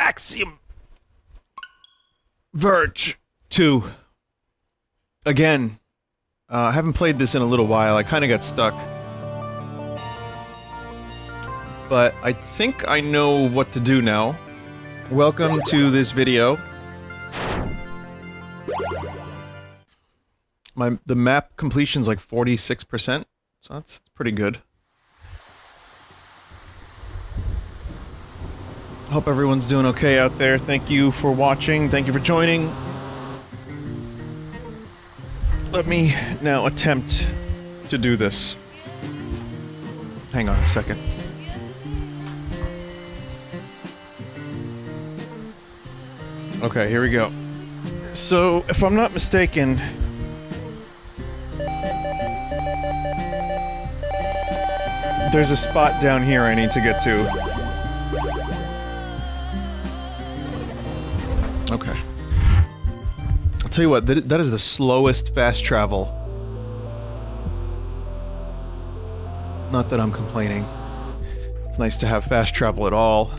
Axiom Verge 2. Again. I haven't played this in a little while. I kind of got stuck. But I think I know what to do now. Welcome to this video. The map completion's like 46%, so that's pretty good. Hope everyone's doing okay out there. Thank you for watching. Thank you for joining. Let me now attempt to do this. Hang on a second. Okay, here we go. So, if I'm not mistaken... there's a spot down here I need to get to. Okay. I'll tell you what, that is the slowest fast travel. Not that I'm complaining. It's nice to have fast travel at all.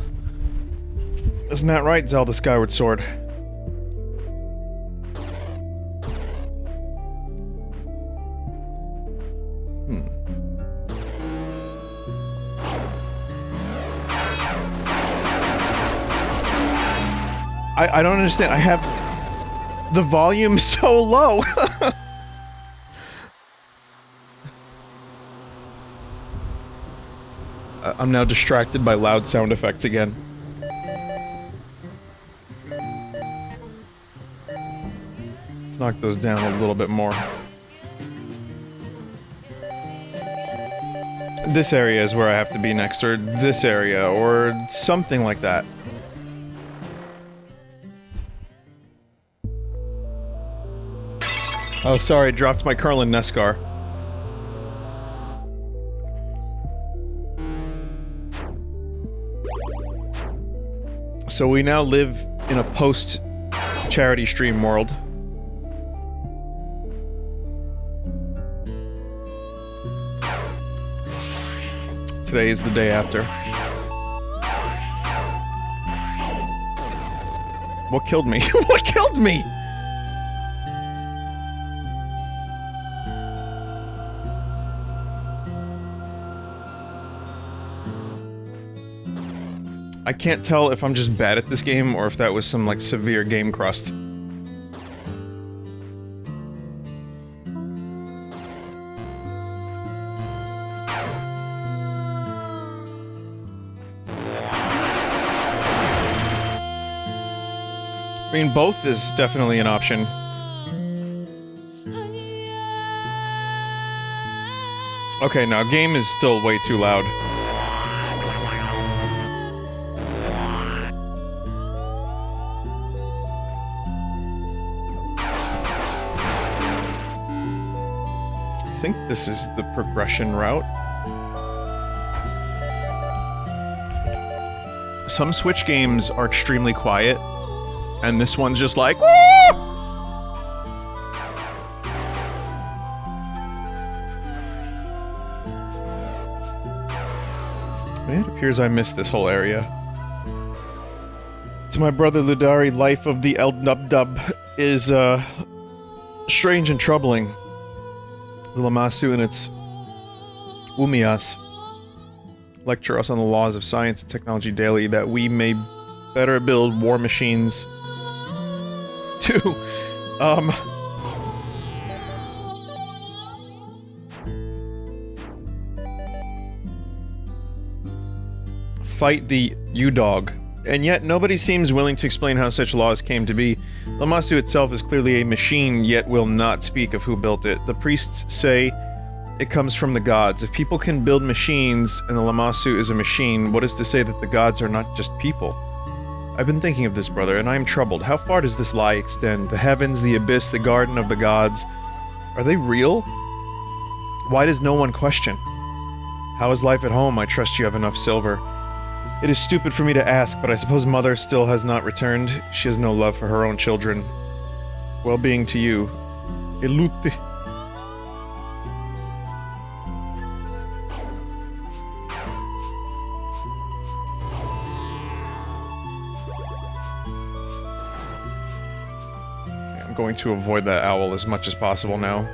Isn't that right, Zelda Skyward Sword? I don't understand. I have the volume so low. I'm now distracted by loud sound effects again. Let's knock those down a little bit more. This area is where I have to be next, or this area, or something like that. Oh, sorry, I dropped my Curlin Nescar. So we now live in a post-charity stream world. Today is the day after. What killed me? What killed me? I can't tell if I'm just bad at this game, or if that was some, like, severe game crust. I mean, both is definitely an option. Okay, now, game is still way too loud. I think this is the progression route. Some Switch games are extremely quiet, and this one's just like, woo! It appears I missed this whole area. To my brother Ludari, life of the Eldnubdub is, strange and troubling. The Lammasu and its Umias lecture us on the laws of science and technology daily, that we may better build war machines to, fight the U-Dog. And yet, nobody seems willing to explain how such laws came to be. Lammasu itself is clearly a machine, yet will not speak of who built it. The priests say it comes from the gods. If people can build machines, and the Lammasu is a machine, what is to say that the gods are not just people? I've been thinking of this, brother, and I am troubled. How far does this lie extend? The heavens, the abyss, the garden of the gods. Are they real? Why does no one question? How is life at home? I trust you have enough silver. It is stupid for me to ask, but I suppose Mother still has not returned. She has no love for her own children. Well-being to you. Elute. going to avoid that owl as much as possible now.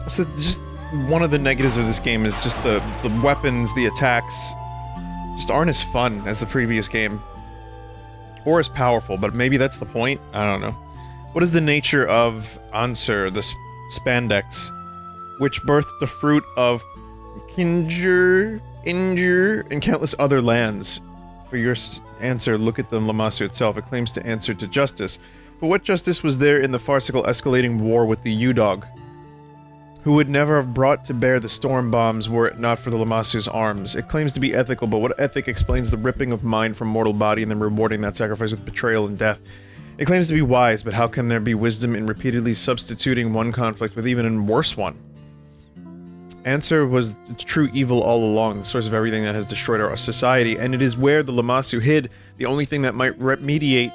So just one of the negatives of this game is just the weapons, the attacks, just aren't as fun as the previous game. Or as powerful, but maybe that's the point? I don't know. What is the nature of Ansur, the spandex, which birthed the fruit of Injur, and countless other lands? For your answer, look at the Lamassu itself. It claims to answer to justice. But what justice was there in the farcical escalating war with the U-Dog? Who would never have brought to bear the storm bombs were it not for the Lamassu's arms. It claims to be ethical, but what ethic explains the ripping of mind from mortal body and then rewarding that sacrifice with betrayal and death? It claims to be wise, but how can there be wisdom in repeatedly substituting one conflict with even a worse one? Ansur was the true evil all along, the source of everything that has destroyed our society, and it is where the Lamassu hid the only thing that might remediate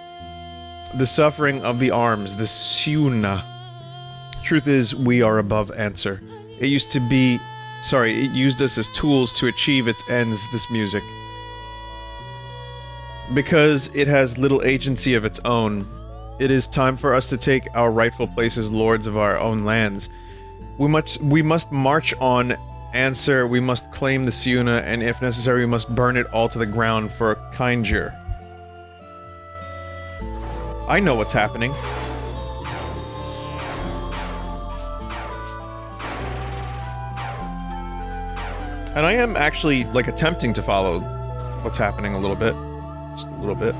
the suffering of the arms, the Siuna. Truth is, we are above Ansur. It used us as tools to achieve its ends, this music. Because it has little agency of its own, it is time for us to take our rightful place as lords of our own lands. We must march on Ansur, we must claim the Siuna, and if necessary we must burn it all to the ground for a Kainjur. I know what's happening. And I am actually, like, attempting to follow what's happening a little bit. Just a little bit.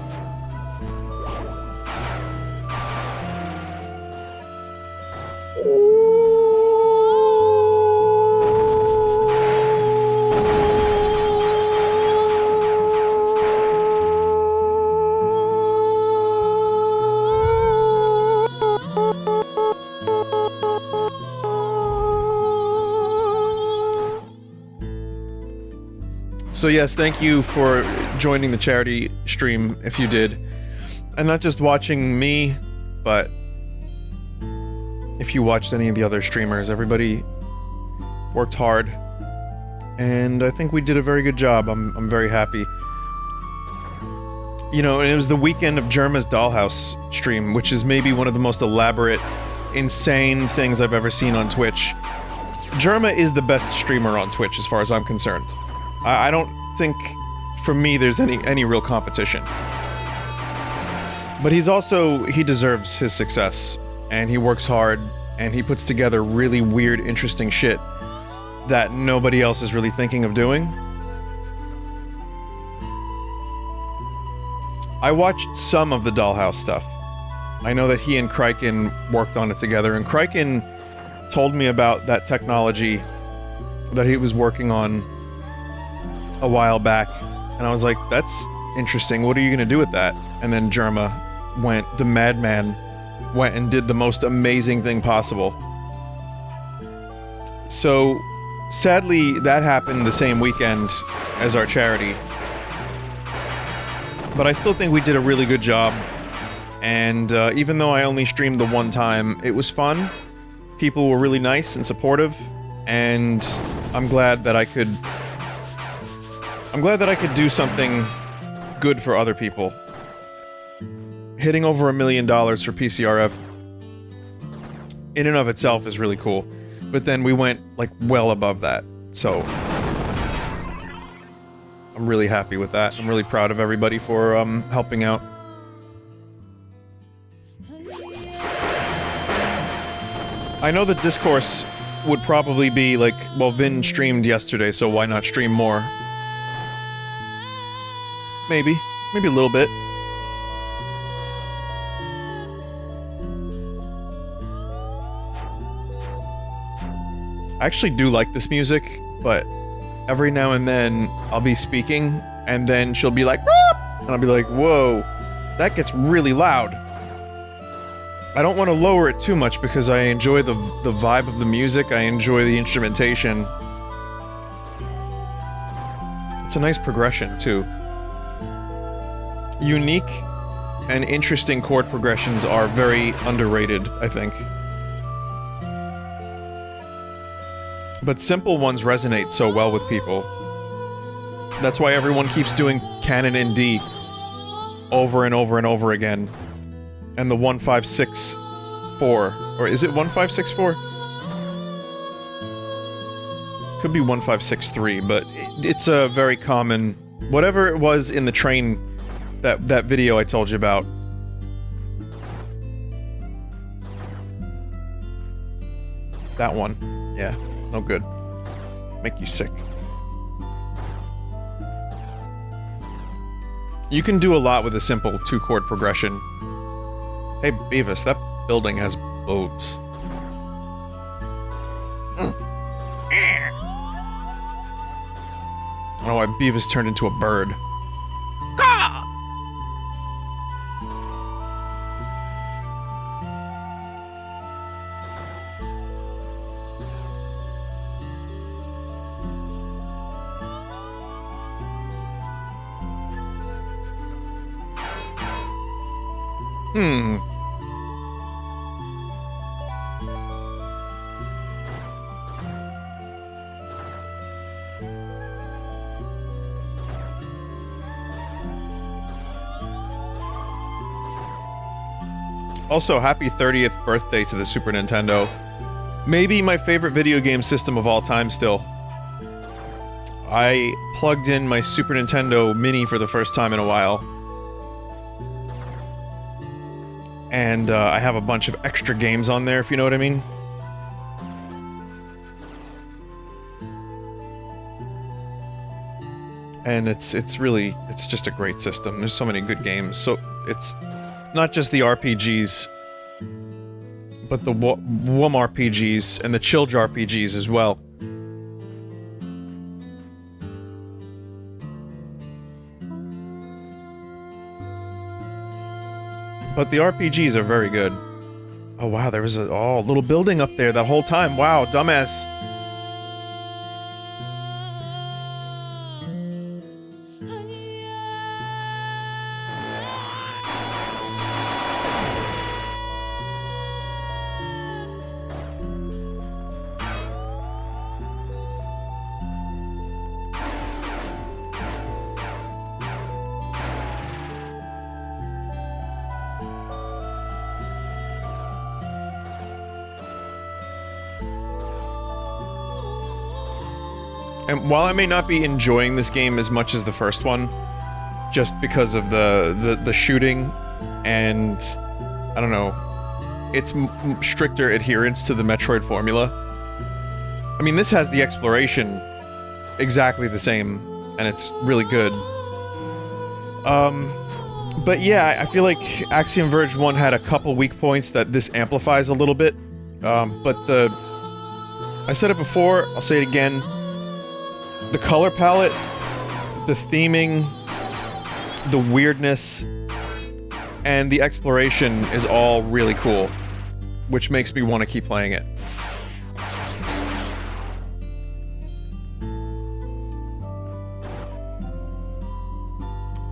So yes, thank you for joining the charity stream, if you did. And not just watching me, but if you watched any of the other streamers. Everybody worked hard, and I think we did a very good job. I'm very happy. You know, and it was the weekend of Germa's Dollhouse stream, which is maybe one of the most elaborate, insane things I've ever seen on Twitch. Germa is the best streamer on Twitch, as far as I'm concerned. I don't think, for me, there's any real competition. But he deserves his success, and he works hard, and he puts together really weird, interesting shit that nobody else is really thinking of doing. I watched some of the Dollhouse stuff. I know that he and Kryken worked on it together, and Kryken told me about that technology that he was working on a while back, and I was like, that's interesting, what are you gonna do with that? And then Germa the madman, went and did the most amazing thing possible. So, sadly, that happened the same weekend as our charity. But I still think we did a really good job, and even though I only streamed the one time, it was fun. People were really nice and supportive, and I'm glad that I could do something good for other people. Hitting over $1 million for PCRF in and of itself is really cool. But then we went, like, well above that. So I'm really happy with that. I'm really proud of everybody for helping out. I know the discourse would probably be like, well, Vin streamed yesterday, so why not stream more? Maybe a little bit. I actually do like this music, but every now and then I'll be speaking, and then she'll be like, "Whoop!" And I'll be like, whoa, that gets really loud. I don't want to lower it too much because I enjoy the vibe of the music, I enjoy the instrumentation. It's a nice progression, too. Unique and interesting chord progressions are very underrated, I think. But simple ones resonate so well with people. That's why everyone keeps doing Canon in D over and over and over again. and the 1564. Or is it 1564? Could be 1563, but it's a very common... Whatever it was in the train, that video I told you about. That one. Yeah, no good. Make you sick. You can do a lot with a simple 2-chord progression. Hey, Beavis, that building has boobs. I don't know why Beavis turned into a bird. Also, happy 30th birthday to the Super Nintendo. Maybe my favorite video game system of all time still. I plugged in my Super Nintendo Mini for the first time in a while. And I have a bunch of extra games on there, if you know what I mean. And it's just a great system. There's so many good games. So it's not just the RPGs, but the WOM RPGs and the Chilge RPGs as well. But the RPGs are very good. Oh wow, there was a little building up there that whole time. Wow, dumbass. And while I may not be enjoying this game as much as the first one, just because of the shooting and, I don't know, its stricter adherence to the Metroid formula. I mean, this has the exploration exactly the same, and it's really good. But yeah, I feel like Axiom Verge 1 had a couple weak points that this amplifies a little bit. But I said it before, I'll say it again. The color palette, the theming, the weirdness, and the exploration is all really cool, which makes me want to keep playing it.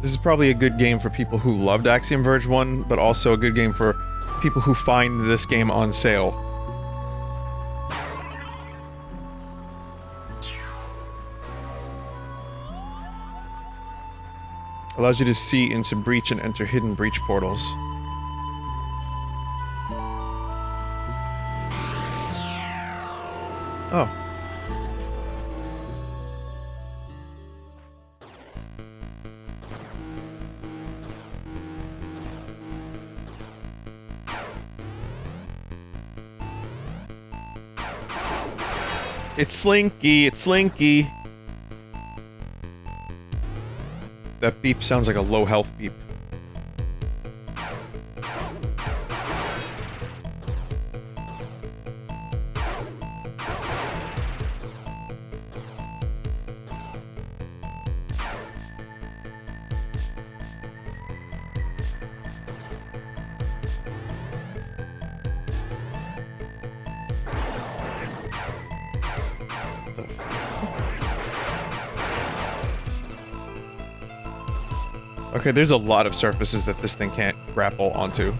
This is probably a good game for people who loved Axiom Verge 1, but also a good game for people who find this game on sale. Allows you to see into breach and enter hidden breach portals. Oh. It's Slinky, it's Slinky. That beep sounds like a low health beep. Okay, there's a lot of surfaces that this thing can't grapple onto.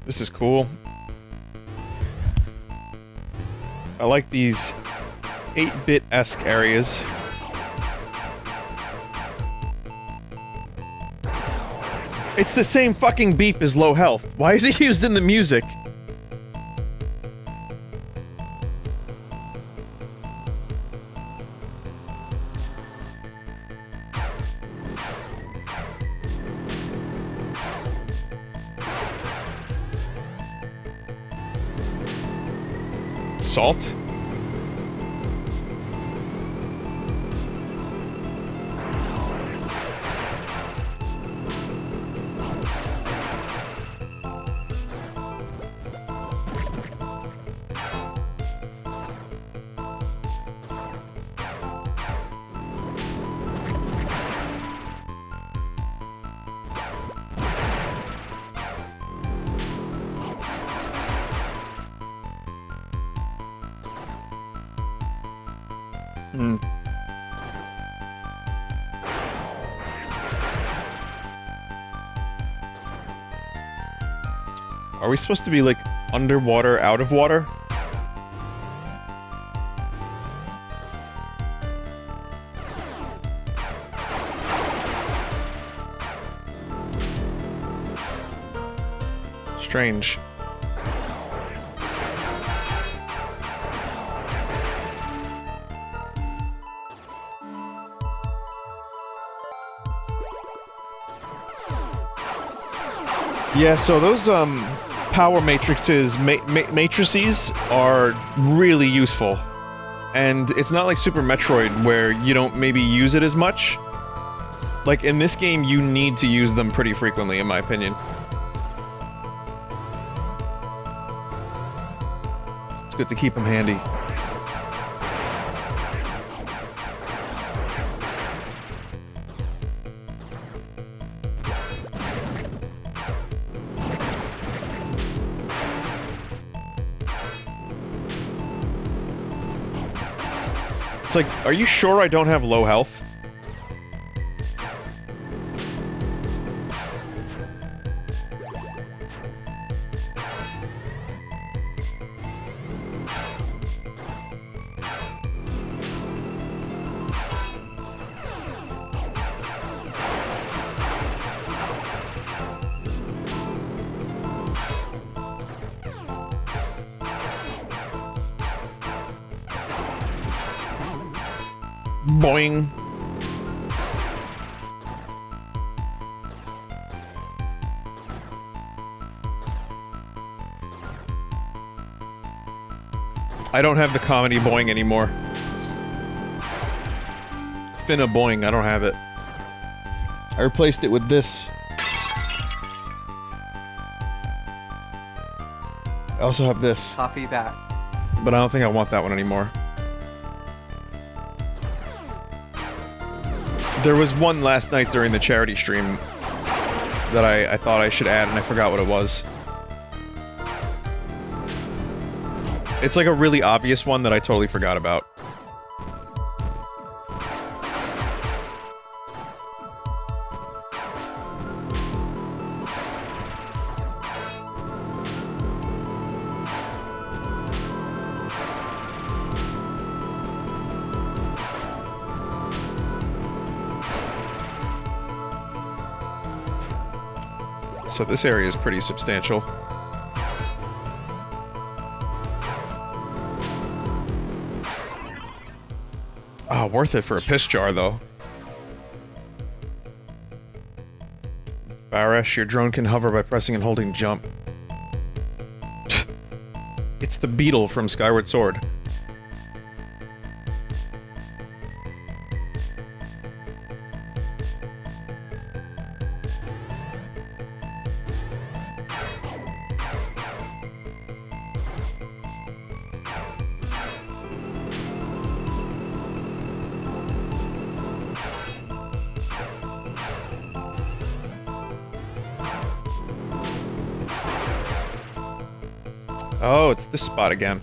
This is cool. I like these 8-bit-esque areas. It's the same fucking beep as low health. Why is it used in the music? Salt? Are we supposed to be, like, underwater, out of water? Strange. Yeah, so those, power matrices, matrices are really useful. And it's not like Super Metroid, where you don't maybe use it as much. Like, in this game, you need to use them pretty frequently, in my opinion. It's good to keep them handy. It's like, are you sure I don't have low health? Boing. I don't have the comedy boing anymore. Finna boing, I don't have it. I replaced it with this. I also have this. Coffee that. But I don't think I want that one anymore. There was one last night during the charity stream that I thought I should add, and I forgot what it was. It's like a really obvious one that I totally forgot about. So this area is pretty substantial. Ah, worth it for a piss jar, though. Barash, your drone can hover by pressing and holding jump. It's the beetle from Skyward Sword. Oh, it's this spot again.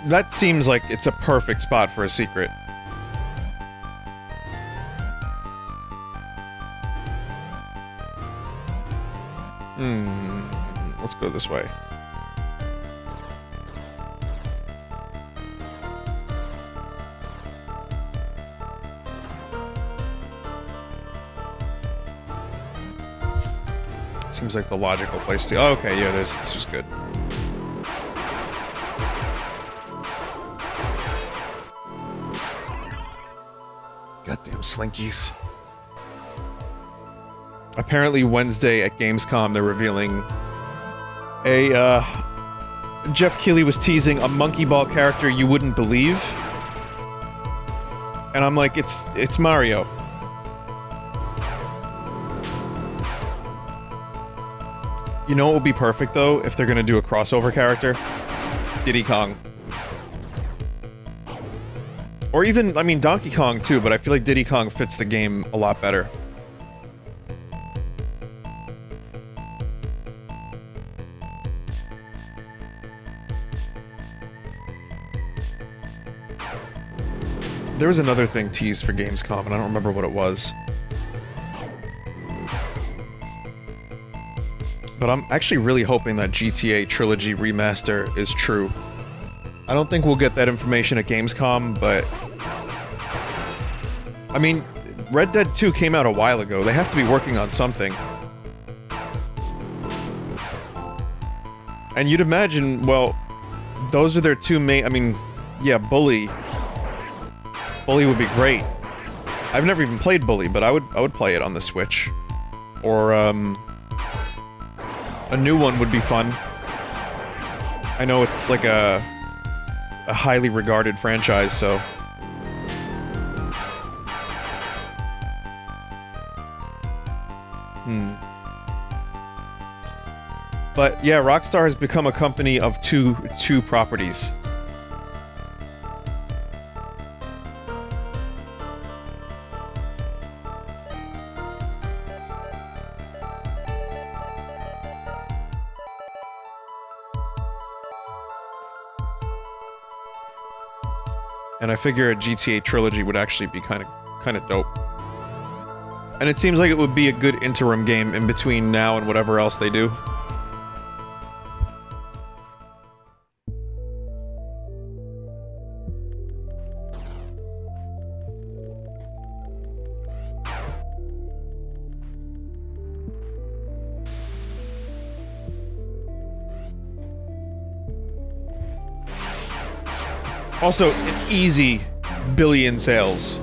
That seems like it's a perfect spot for a secret. Let's go this way. Seems like the logical place to... Oh, okay, yeah, this was good. Goddamn slinkies. Apparently Wednesday at Gamescom they're revealing a, Jeff Keighley was teasing a monkey ball character you wouldn't believe. And I'm like, it's Mario. You know what would be perfect, though, if they're gonna do a crossover character? Diddy Kong. Or even, I mean, Donkey Kong, too, but I feel like Diddy Kong fits the game a lot better. There was another thing teased for Gamescom, and I don't remember what it was. But I'm actually really hoping that GTA Trilogy Remaster is true. I don't think we'll get that information at Gamescom, but... I mean, Red Dead 2 came out a while ago. They have to be working on something. And you'd imagine, well, those are their two main... I mean, yeah, Bully. Bully would be great. I've never even played Bully, but I would play it on the Switch. Or, a new one would be fun. I know it's like a highly regarded franchise, so... But yeah, Rockstar has become a company of two properties. And I figure a GTA trilogy would actually be kind of dope. And it seems like it would be a good interim game in between now and whatever else they do. Also, an easy billion sales.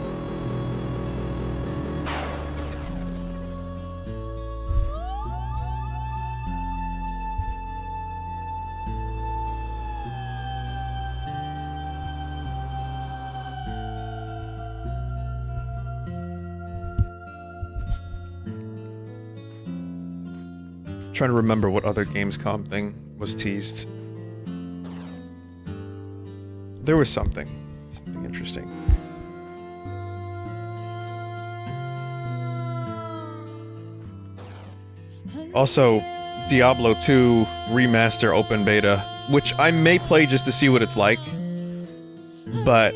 Trying to remember what other Gamescom thing was teased. There was something interesting. Also, Diablo 2 Remaster Open Beta, which I may play just to see what it's like, but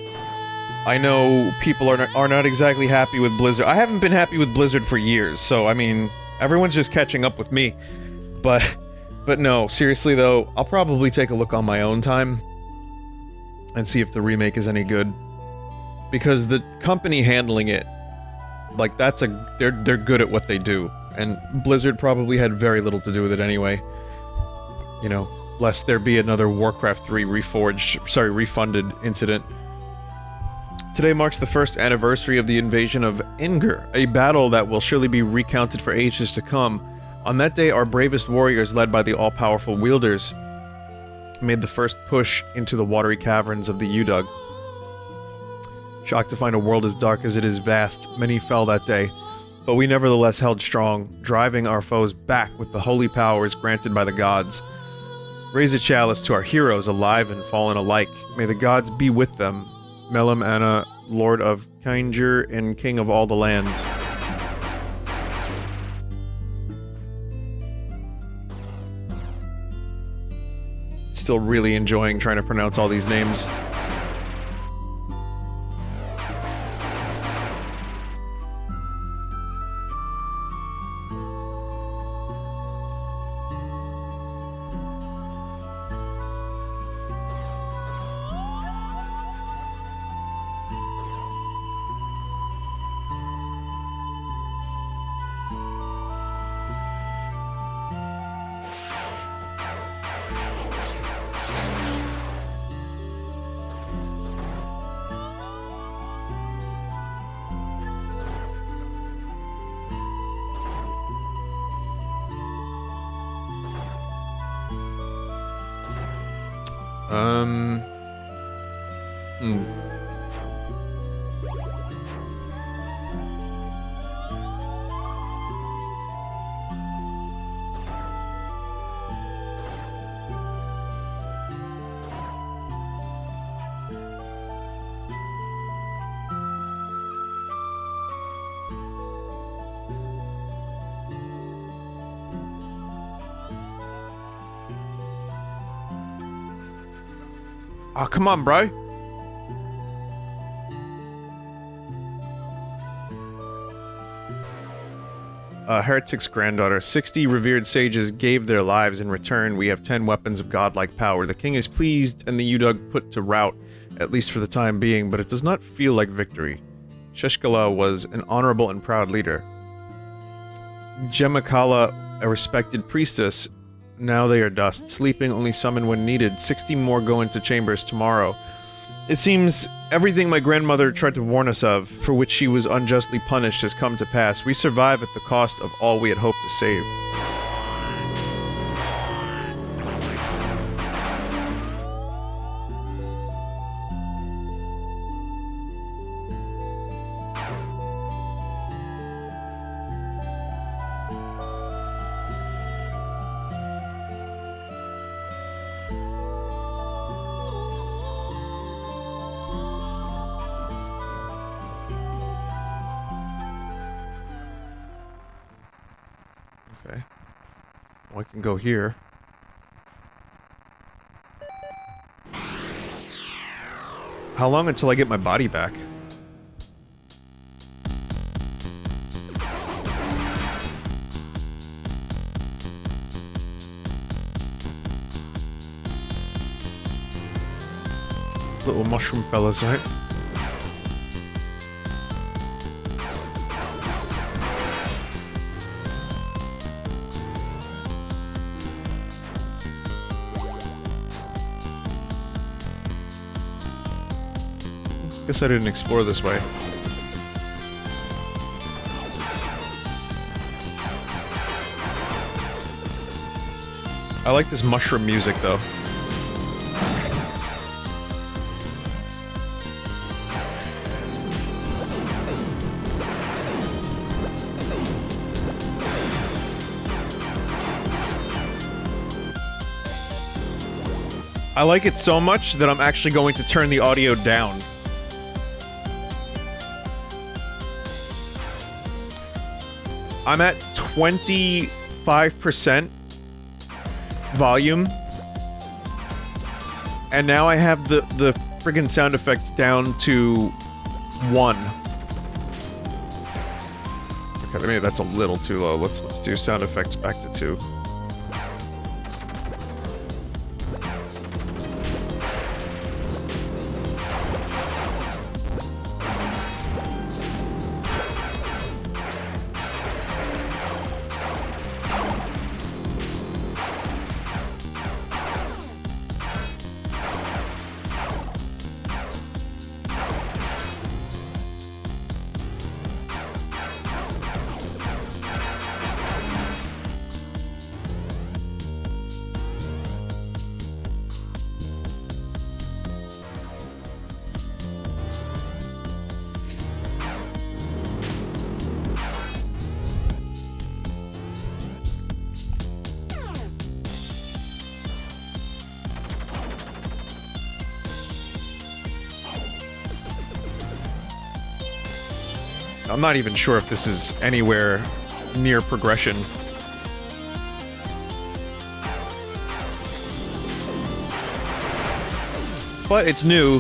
I know people are not exactly happy with Blizzard. I haven't been happy with Blizzard for years, so I mean, everyone's just catching up with me. But no, seriously though, I'll probably take a look on my own time and see if the remake is any good. Because the company handling it, like, they're good at what they do. And Blizzard probably had very little to do with it anyway. You know, lest there be another Warcraft 3 refunded incident. Today marks the first anniversary of the invasion of Inger, a battle that will surely be recounted for ages to come. On that day, our bravest warriors, led by the all-powerful wielders, made the first push into the watery caverns of the Udug. Shocked to find a world as dark as it is vast, many fell that day, but we nevertheless held strong, driving our foes back with the holy powers granted by the gods. Raise a chalice to our heroes, alive and fallen alike. May the gods be with them. Melam Anna, Lord of Kainger and King of all the land. Still really enjoying trying to pronounce all these names. Oh, come on, bro. Heretic's granddaughter. 60 revered sages gave their lives. In return, we have 10 weapons of godlike power. The king is pleased and the Udug put to rout, at least for the time being, but it does not feel like victory. Sheshkala was an honorable and proud leader. Gemakala, a respected priestess. Now they are dust. Sleeping, only summoned when needed. 60 more go into chambers tomorrow. It seems everything my grandmother tried to warn us of, for which she was unjustly punished, has come to pass. We survive at the cost of all we had hoped to save. Okay. Well, I can go here. How long until I get my body back? Little mushroom fellas, right? Guess I didn't explore this way. I like this mushroom music, though. I like it so much that I'm actually going to turn the audio down. I'm at 25% volume, and now I have the friggin' sound effects down to 1. Okay, maybe that's a little too low. Let's do sound effects back to 2. I'm not even sure if this is anywhere near progression. but it's new.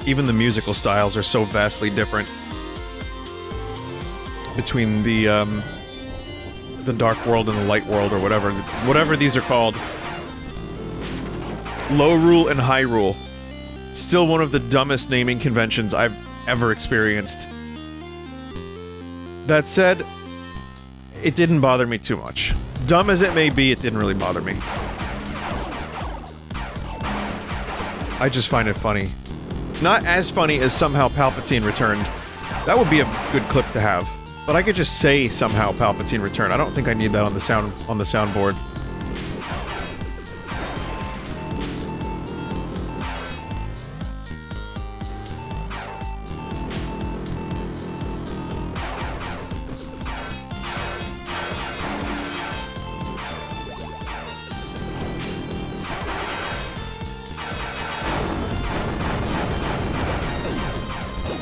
Even the musical styles are so vastly different between the dark world and the light world, or whatever these are called. Low rule and high rule. Still one of the dumbest naming conventions I've ever experienced. That said, it didn't bother me too much. Dumb as it may be, it didn't really bother me. I just find it funny. Not as funny as somehow Palpatine returned. That would be a good clip to have. But I could just say somehow Palpatine returned. I don't think I need that on the soundboard.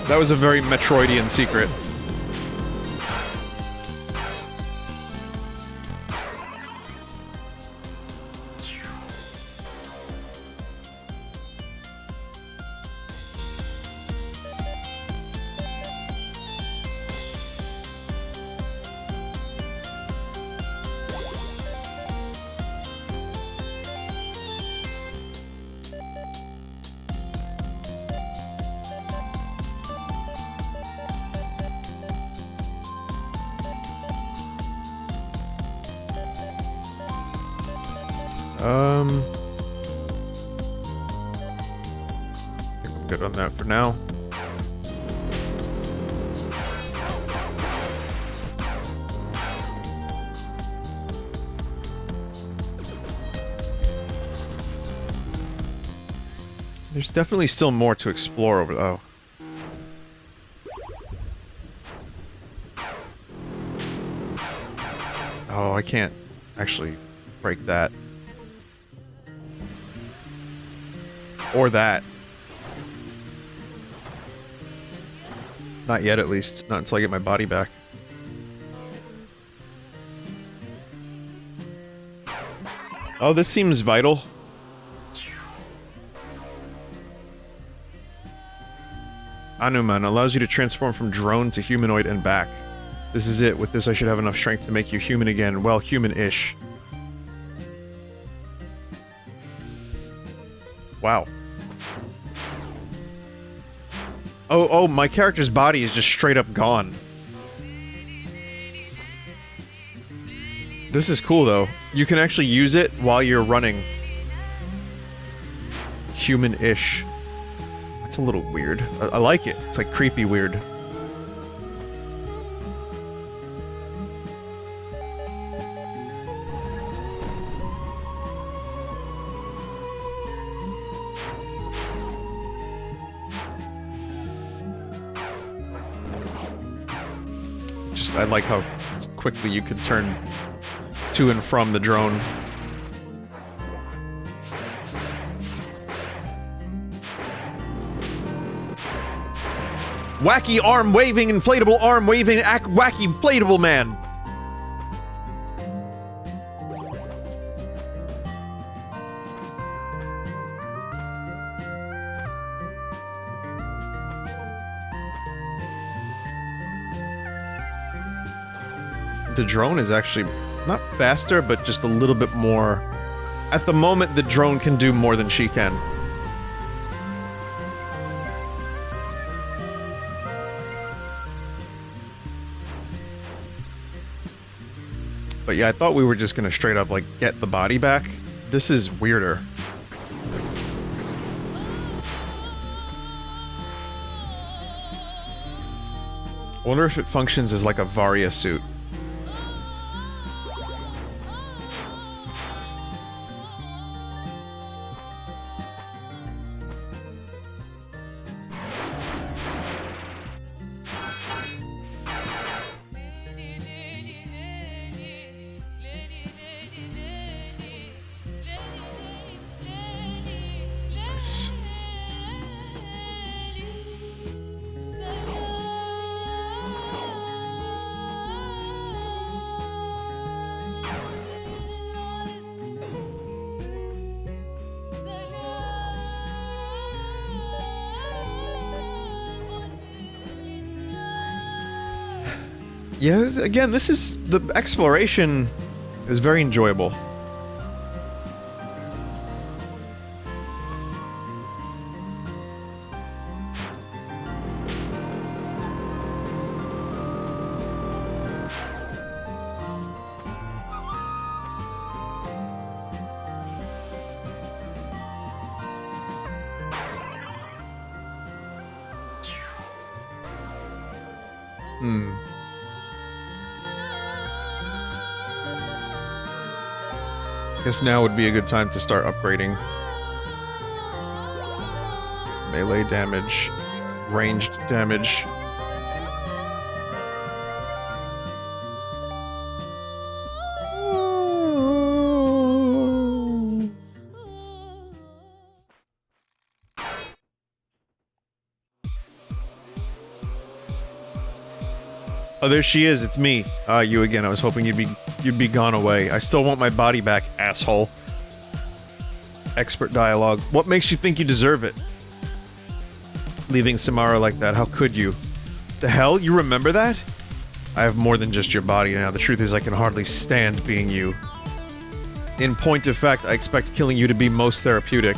That was a very Metroidian secret. I think I'm good on that for now. There's definitely still more to explore over though. Oh, I can't actually break that. Or that. Not yet, at least. Not until I get my body back. Oh, this seems vital. Anuman allows you to transform from drone to humanoid and back. This is it. With this, I should have enough strength to make you human again. Well, human-ish. Wow. Oh, my character's body is just straight up gone. This is cool, though. You can actually use it while you're running. Human-ish. That's a little weird. I like it. It's like creepy weird. I like how quickly you can turn to and from the drone. Wacky arm waving, inflatable arm waving, wacky inflatable man. The drone is actually not faster, but just a little bit more. At the moment, the drone can do more than she can. But yeah, I thought we were just gonna straight up, like, get the body back. This is weirder. I wonder if it functions as like a Varia suit. Yeah, again, this is... the exploration is very enjoyable. Guess now would be a good time to start upgrading. Melee damage, ranged damage. Oh, there she is. It's me. You again. I was hoping you'd be gone away. I still want my body back, asshole. Expert dialogue. What makes you think you deserve it? Leaving Samara like that, how could you? The hell? You remember that? I have more than just your body now. The truth is I can hardly stand being you. In point of fact, I expect killing you to be most therapeutic.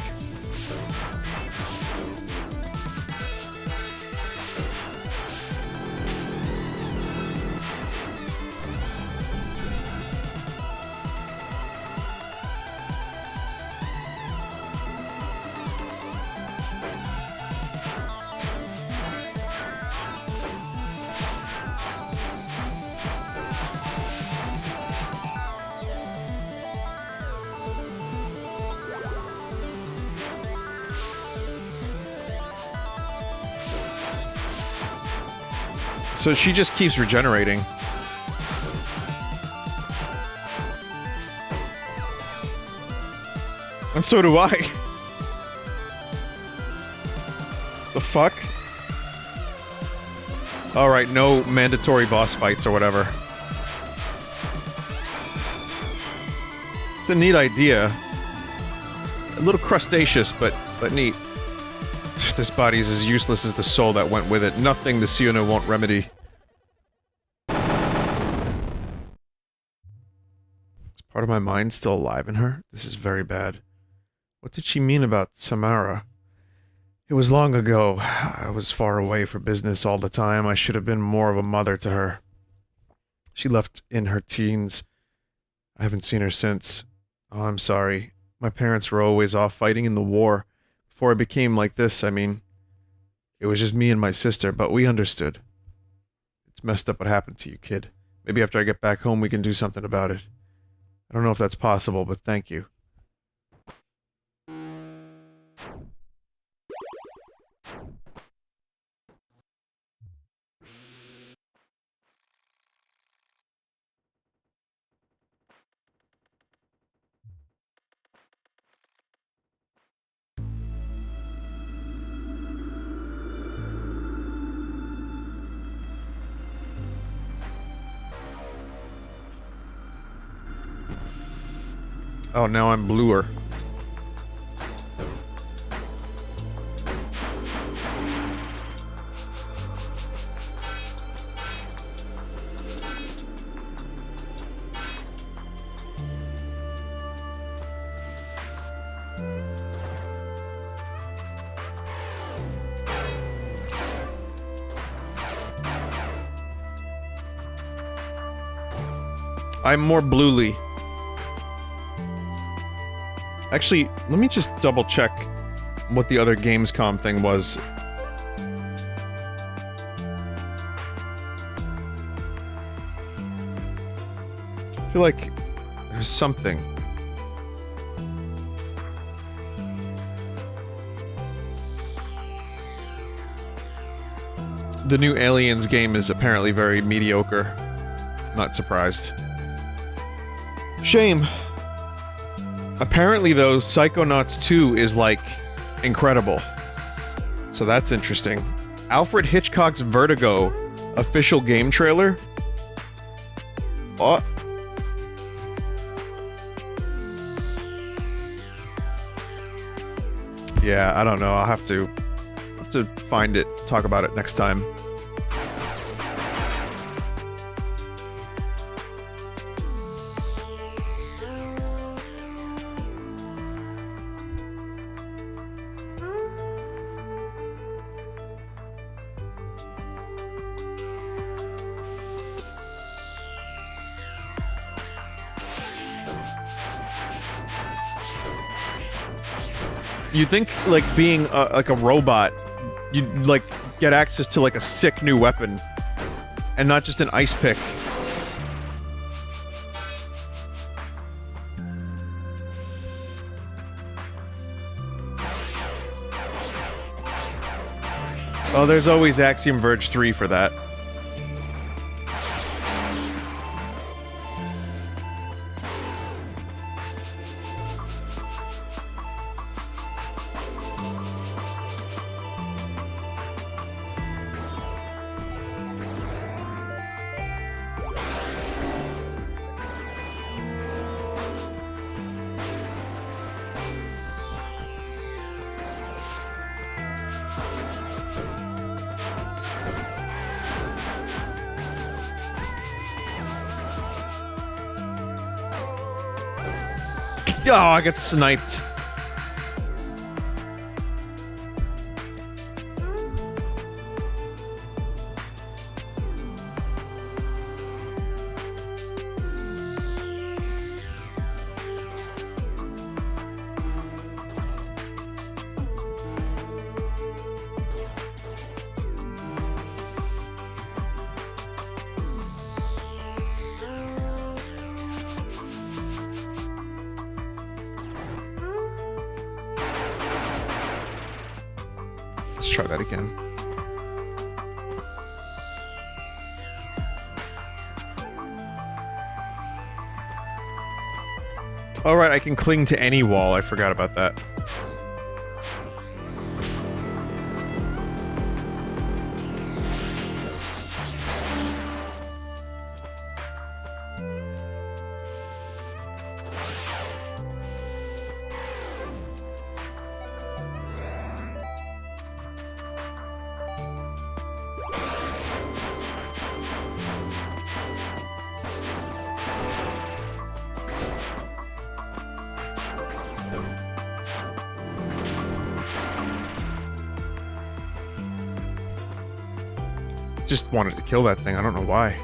So she just keeps regenerating. And so do I. The fuck? Alright, no mandatory boss fights or whatever. It's a neat idea. A little crustaceous, but neat. This body is as useless as the soul that went with it. Nothing the Siona won't remedy. Is part of my mind still alive in her? This is very bad. What did she mean about Samara? It was long ago. I was far away for business all the time. I should have been more of a mother to her. She left in her teens. I haven't seen her since. Oh, I'm sorry. My parents were always off fighting in the war. Before I became like this, I mean, it was just me and my sister, but we understood. It's messed up what happened to you, kid. Maybe after I get back home we can do something about it. I don't know if that's possible, but thank you. Oh, now I'm bluer. I'm more bluely. Actually, let me just double check what the other Gamescom thing was. I feel like there's something. The new Aliens game is apparently very mediocre. Not surprised. Shame. Apparently, though, Psychonauts 2 is, like, incredible. So that's interesting. Alfred Hitchcock's Vertigo official game trailer? Oh. Yeah, I don't know. I'll have to find it, talk about it next time. You'd think, like, being like a robot, you'd, like, get access to, like, a sick new weapon. And not just an ice pick. Oh, there's always Axiom Verge 3 for that. Oh, I got sniped. Let's try that again. All right, I can cling to any wall. I forgot about that. Just wanted to kill that thing. I don't know why.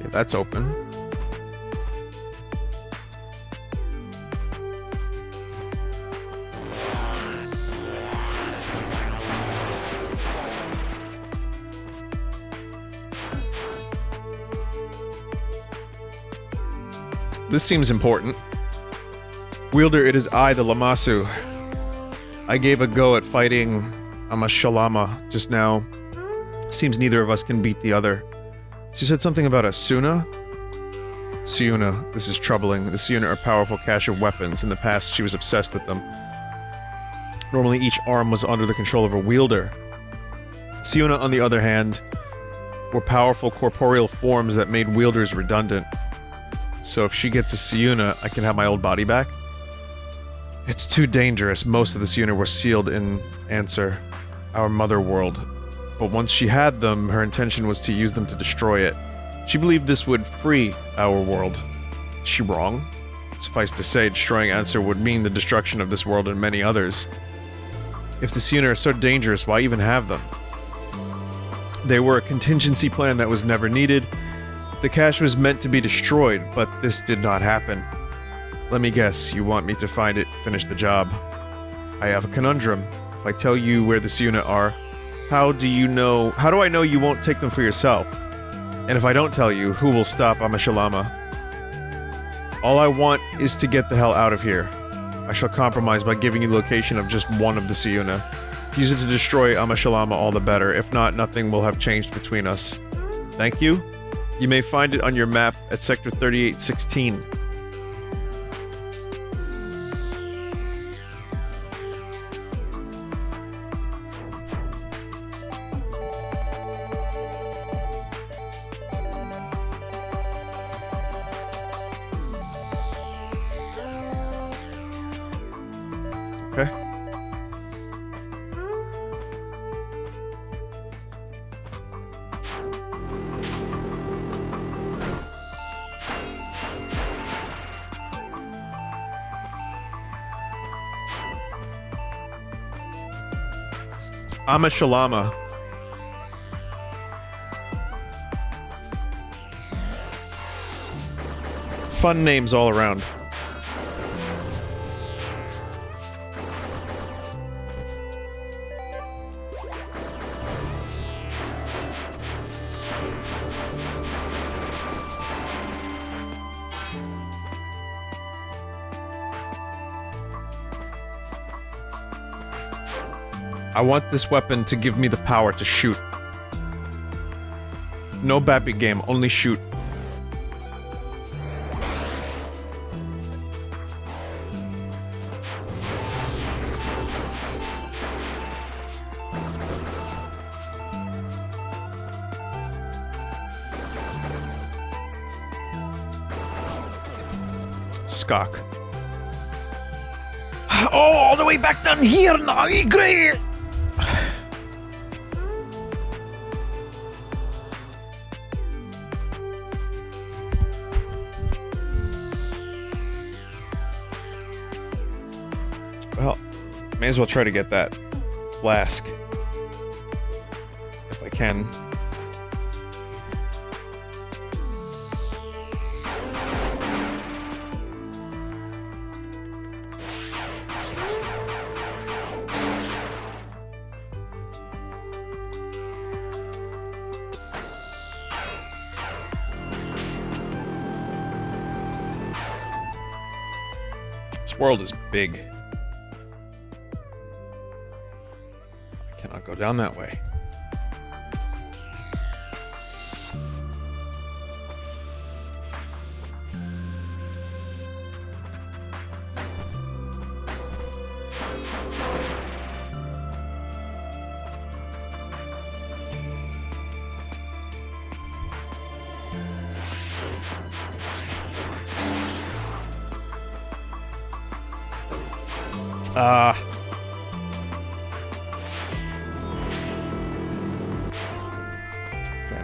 Yeah, that's open. This seems important. Wielder, it is I, the Lamassu. I gave a go at fighting Amashalama just now. Seems neither of us can beat the other. She said something about a Suna? Siuna. This is troubling. The Siuna are a powerful cache of weapons. In the past, she was obsessed with them. Normally, each arm was under the control of a wielder. Siuna, on the other hand, were powerful corporeal forms that made wielders redundant. So if she gets a Siuna, I can have my old body back? It's too dangerous. Most of the Siuna were sealed in Answer, our mother world. But once she had them, her intention was to use them to destroy it. She believed this would free our world. Is she wrong? Suffice to say, destroying Answer would mean the destruction of this world and many others. If the Siuna are so dangerous, why even have them? They were a contingency plan that was never needed. The cache was meant to be destroyed, but this did not happen. Let me guess, you want me to find it, finish the job. I have a conundrum. If I tell you where the Siuna are, how do I know you won't take them for yourself? And if I don't tell you, who will stop Amashalama? All I want is to get the hell out of here. I shall compromise by giving you the location of just one of the Siuna. If you use it to destroy Amashalama, all the better. If not, nothing will have changed between us. Thank you. You may find it on your map at Sector 3816. Okay. I'm a Shalama. Fun names all around. I want this weapon to give me the power to shoot. No Bappy game, only shoot. Skok. Oh, all the way back down here now, great! Well, may as well try to get that flask. If I can. This world is big. I cannot go down that way.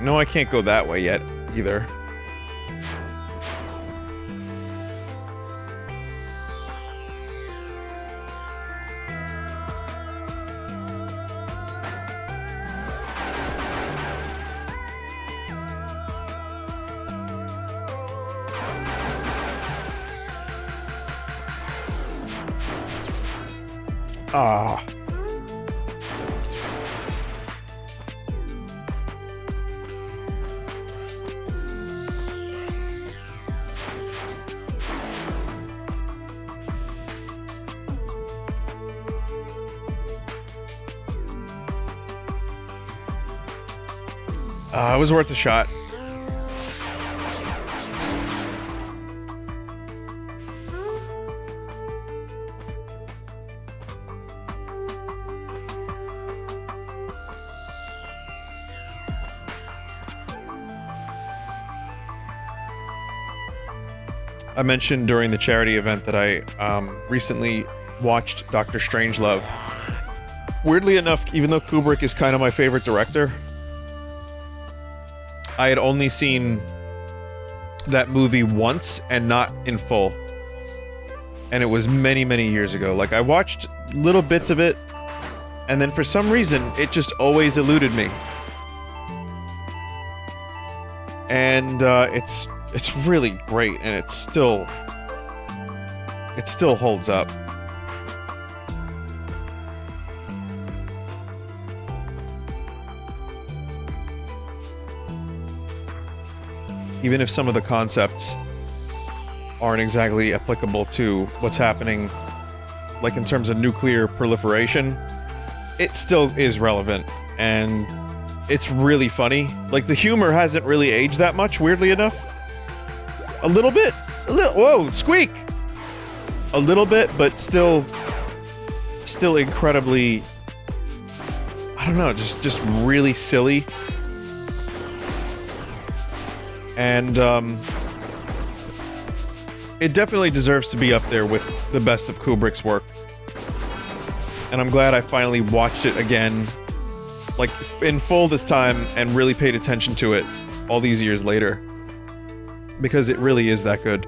No, I can't go that way yet, either. Ah. It was worth a shot. I mentioned during the charity event that I recently watched Dr. Strangelove. Weirdly enough, even though Kubrick is kind of my favorite director, I had only seen that movie once and not in full. And it was many, many years ago. Like, I watched little bits of it, and then for some reason, it just always eluded me. And it's really great, and it still holds up. Even if some of the concepts aren't exactly applicable to what's happening, like in terms of nuclear proliferation, it still is relevant, and it's really funny. Like, the humor hasn't really aged that much, weirdly enough. A little bit. Whoa, squeak! A little bit, but still incredibly, I don't know, just really silly. And, it definitely deserves to be up there with the best of Kubrick's work. And I'm glad I finally watched it again, like, in full this time, and really paid attention to it all these years later. Because it really is that good.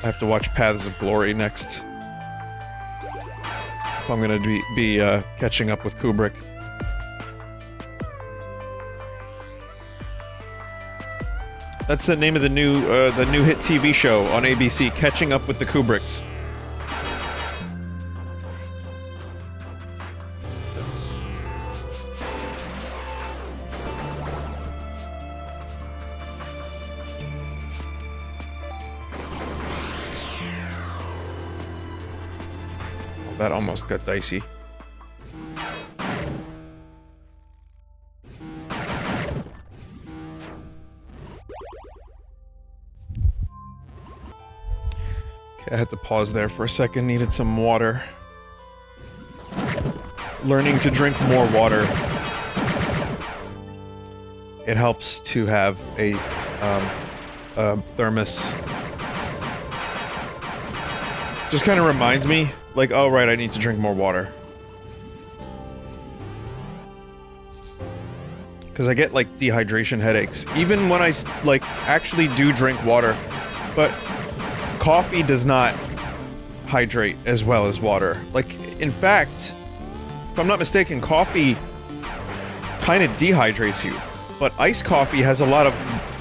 have to watch Paths of Glory next. If I'm gonna be catching up with Kubrick. That's the name of the new hit TV show on ABC, Catching Up with the Kubricks. That almost got dicey. Okay, I had to pause there for a second, needed some water. Learning to drink more water. It helps to have a thermos. Just kind of reminds me, like, oh right, I need to drink more water. Because I get, like, dehydration headaches, even when I, like, actually do drink water. But coffee does not hydrate as well as water. Like, in fact, if I'm not mistaken, coffee kind of dehydrates you. But iced coffee has a lot of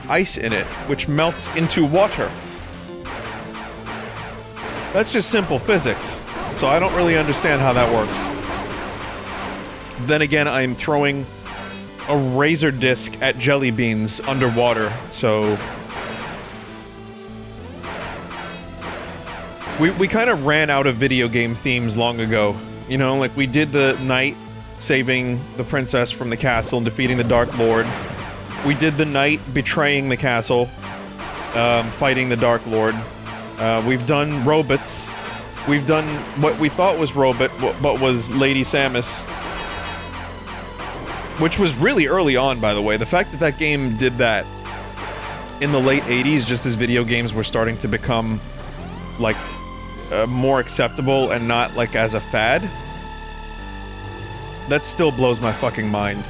ice in it, which melts into water. That's just simple physics, so I don't really understand how that works. Then again, I'm throwing a razor disc at jelly beans underwater, so... We kind of ran out of video game themes long ago. You know, like we did the knight saving the princess from the castle and defeating the Dark Lord. We did the knight betraying the castle, fighting the Dark Lord. We've done robots. We've done what we thought was Robot, but was Lady Samus. Which was really early on, by the way. The fact that that game did that in the late 80s, just as video games were starting to become, like, more acceptable and not, like, as a fad. That still blows my fucking mind.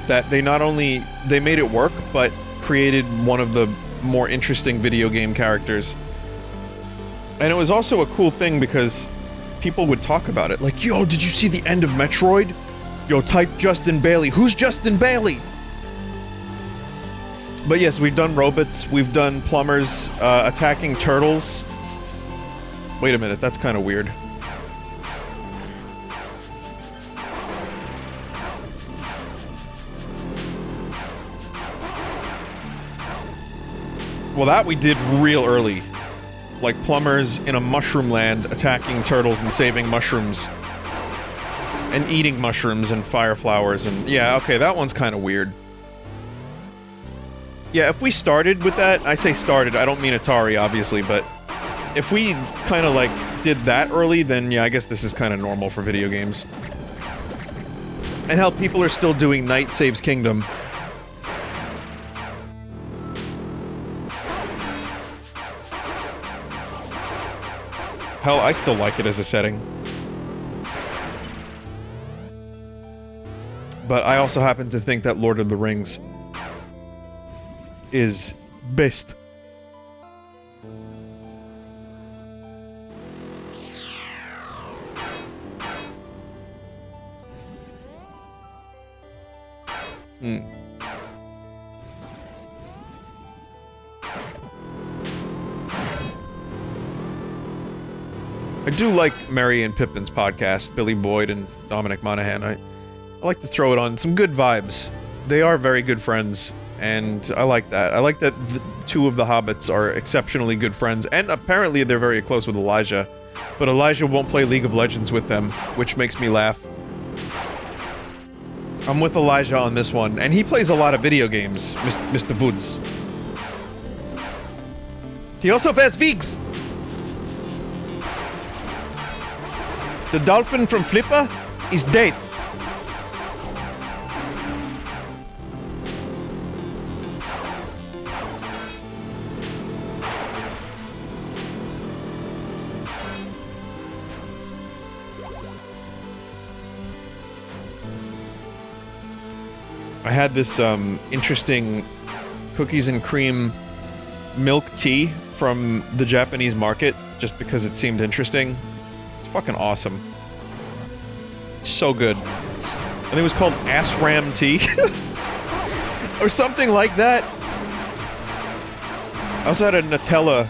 That they not only... they made it work, but created one of the more interesting video game characters. And it was also a cool thing because people would talk about it. Like, yo, did you see the end of Metroid? Yo, type Justin Bailey. Who's Justin Bailey? But yes, we've done robots. We've done plumbers attacking turtles. Wait a minute, that's kind of weird. Well, that we did real early. Like plumbers in a mushroom land attacking turtles and saving mushrooms. And eating mushrooms and fire flowers and... yeah, okay, that one's kind of weird. Yeah, if we started with that... I say started, I don't mean Atari, obviously, but... if we kind of, like, did that early, then yeah, I guess this is kind of normal for video games. And hell, people are still doing Knight Saves Kingdom. Hell, I still like it as a setting. But I also happen to think that Lord of the Rings is best. I do like Merry and Pippin's podcast, Billy Boyd and Dominic Monaghan. I like to throw it on. Some good vibes. They are very good friends, and I like that. I like that the two of the hobbits are exceptionally good friends, and apparently they're very close with Elijah. But Elijah won't play League of Legends with them, which makes me laugh. I'm with Elijah on this one, and he plays a lot of video games, Mr. Woods. He also has Vigs! The dolphin from Flipper is dead. I had this interesting cookies and cream milk tea from the Japanese market just because it seemed interesting. It's fucking awesome. So good. I think it was called Ass Ram Tea. Or something like that. I also had a Nutella,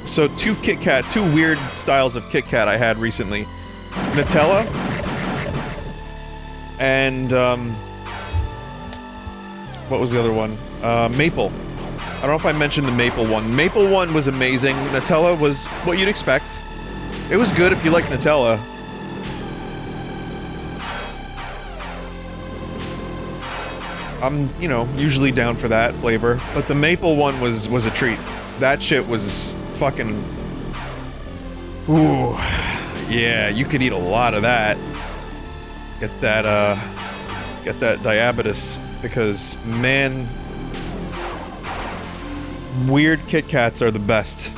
so two weird styles of Kit Kat I had recently. Nutella, and, what was the other one? Maple. I don't know if I mentioned the maple one. Maple one was amazing. Nutella was what you'd expect. It was good if you like Nutella. I'm, you know, usually down for that flavor, but the maple one was a treat. That shit was fucking... Ooh. Yeah, you could eat a lot of that. Get that diabetes, because, man... Weird Kit Kats are the best.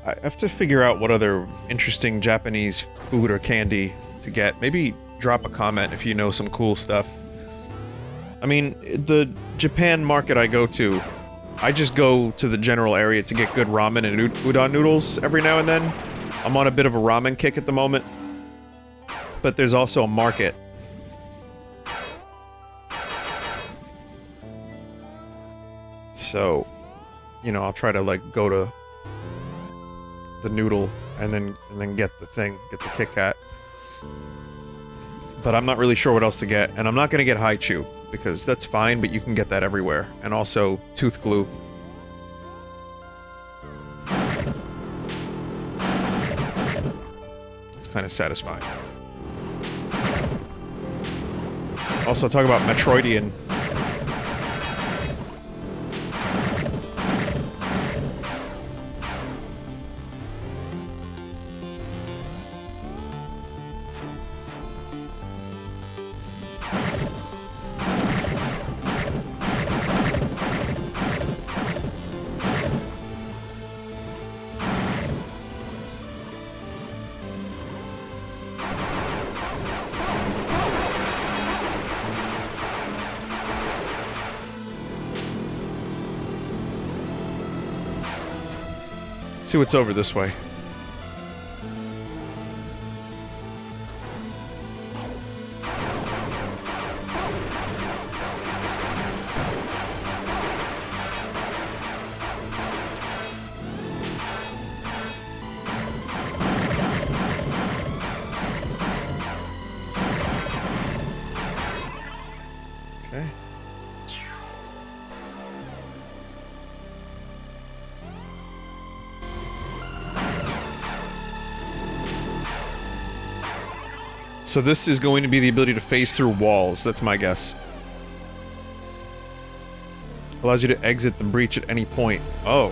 I have to figure out what other interesting Japanese food or candy to get. Maybe drop a comment if you know some cool stuff. I mean, the Japan market I go to, I just go to the general area to get good ramen and udon noodles every now and then. I'm on a bit of a ramen kick at the moment. But there's also a market. So, you know, I'll try to, like, go to the noodle and then get the Kit Kat. But I'm not really sure what else to get, and I'm not gonna get Haichu, because that's fine, but you can get that everywhere. And also, tooth glue. It's kind of satisfying. Also, talk about Metroidian. See what's over this way. Okay. So this is going to be the ability to phase through walls, that's my guess. Allows you to exit the breach at any point. Oh.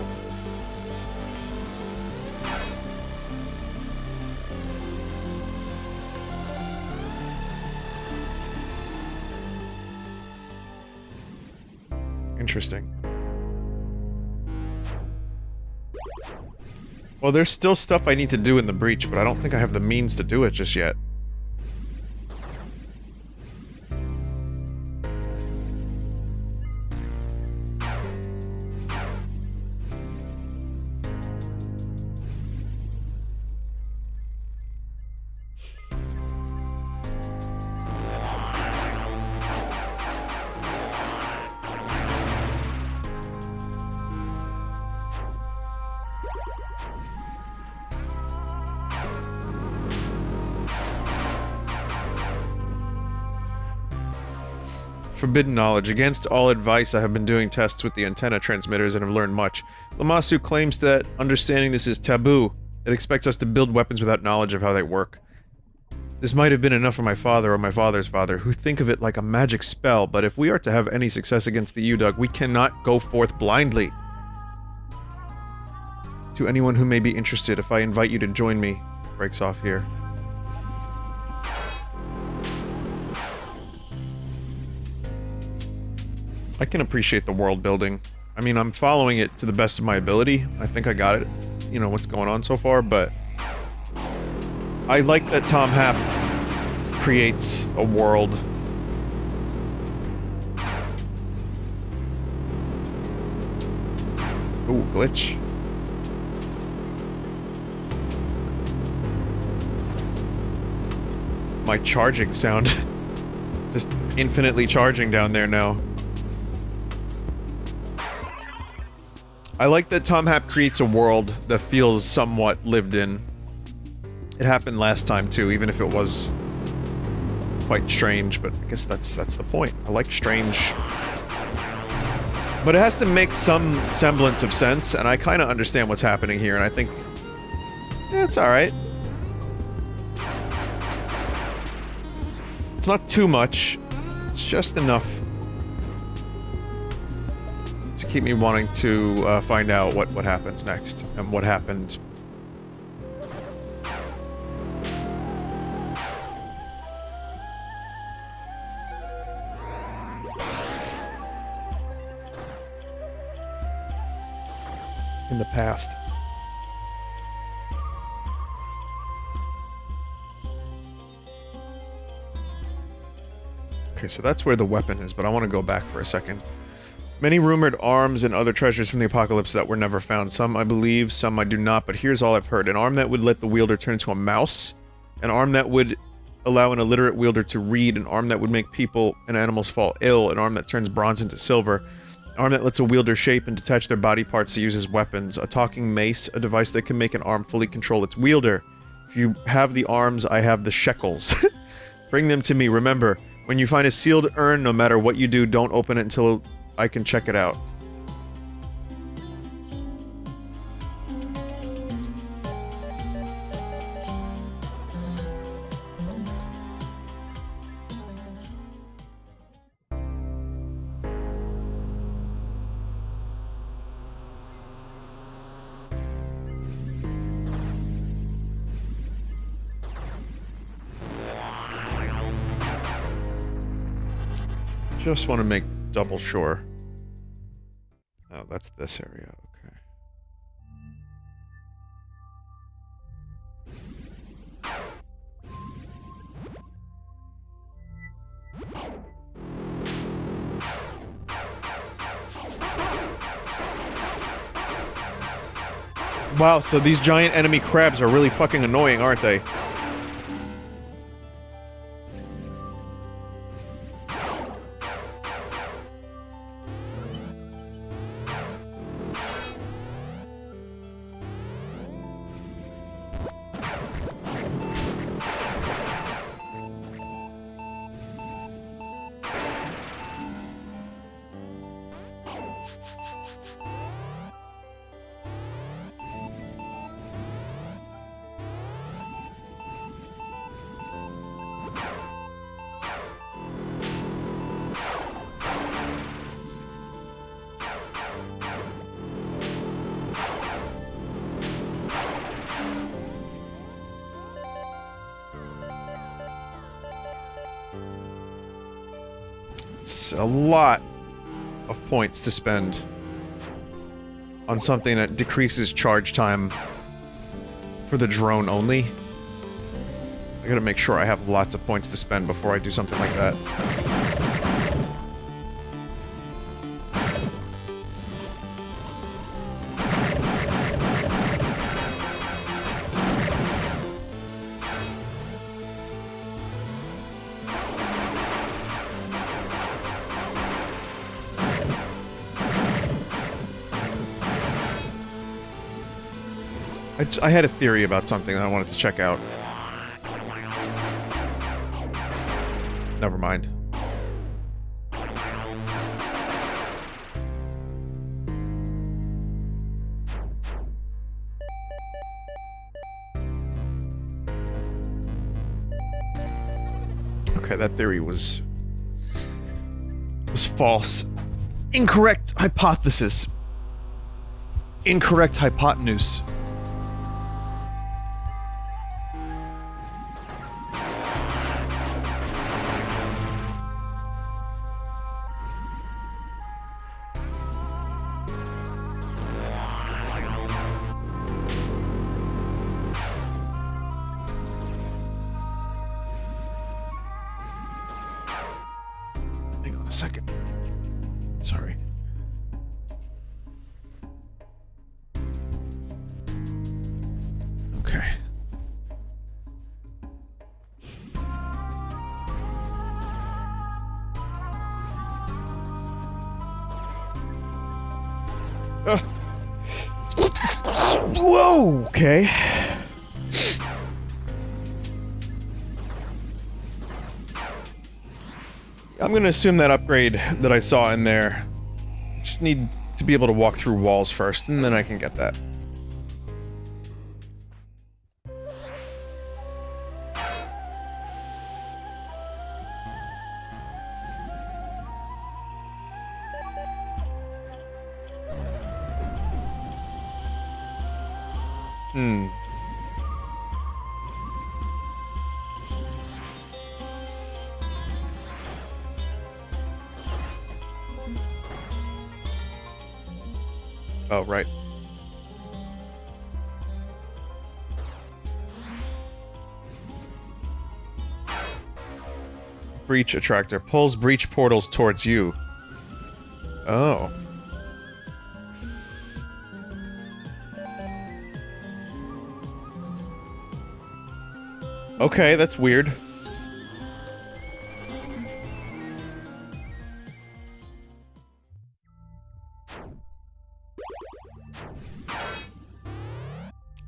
Interesting. Well, there's still stuff I need to do in the breach, but I don't think I have the means to do it just yet. Forbidden knowledge. Against all advice, I have been doing tests with the antenna transmitters and have learned much. Lammasu claims that understanding this is taboo, It expects us to build weapons without knowledge of how they work. This might have been enough for my father or my father's father, who think of it like a magic spell, but if we are to have any success against the U-Dog, we cannot go forth blindly. To anyone who may be interested, if I invite you to join me, breaks off here. I can appreciate the world building. I mean, I'm following it to the best of my ability. I think I got it, you know, what's going on so far, but I like that Tom Happ creates a world. Ooh, glitch. My charging sound. Just infinitely charging down there now. I like that Tom Happ creates a world that feels somewhat lived in. It happened last time too, even if it was quite strange, but I guess that's the point. I like strange. But it has to make some semblance of sense, and I kind of understand what's happening here, and I think it's alright. It's not too much, it's just enough to keep me wanting to find out what happens next, and what happened. In the past. Okay, so that's where the weapon is, but I want to go back for a second. Many rumored arms and other treasures from the apocalypse that were never found. Some I believe, some I do not, but here's all I've heard. An arm that would let the wielder turn into a mouse. An arm that would allow an illiterate wielder to read. An arm that would make people and animals fall ill. An arm that turns bronze into silver. An arm that lets a wielder shape and detach their body parts to use as weapons. A talking mace, a device that can make an arm fully control its wielder. If you have the arms, I have the shekels. Bring them to me. Remember, when you find a sealed urn, no matter what you do, don't open it until I can check it out. Just want to make double sure. Oh, that's this area, okay. Wow, so these giant enemy crabs are really fucking annoying, aren't they? It's a lot of points to spend on something that decreases charge time for the drone only. I gotta make sure I have lots of points to spend before I do something like that. I had a theory about something that I wanted to check out. Never mind. Okay, that theory was false. Incorrect hypothesis. Incorrect hypotenuse. Hang on a second. Sorry. Okay. Whoa, okay. I'm gonna assume that upgrade that I saw in there. Just need to be able to walk through walls first, and then I can get that. Oh, right. Breach attractor pulls breach portals towards you. Oh. Okay, that's weird.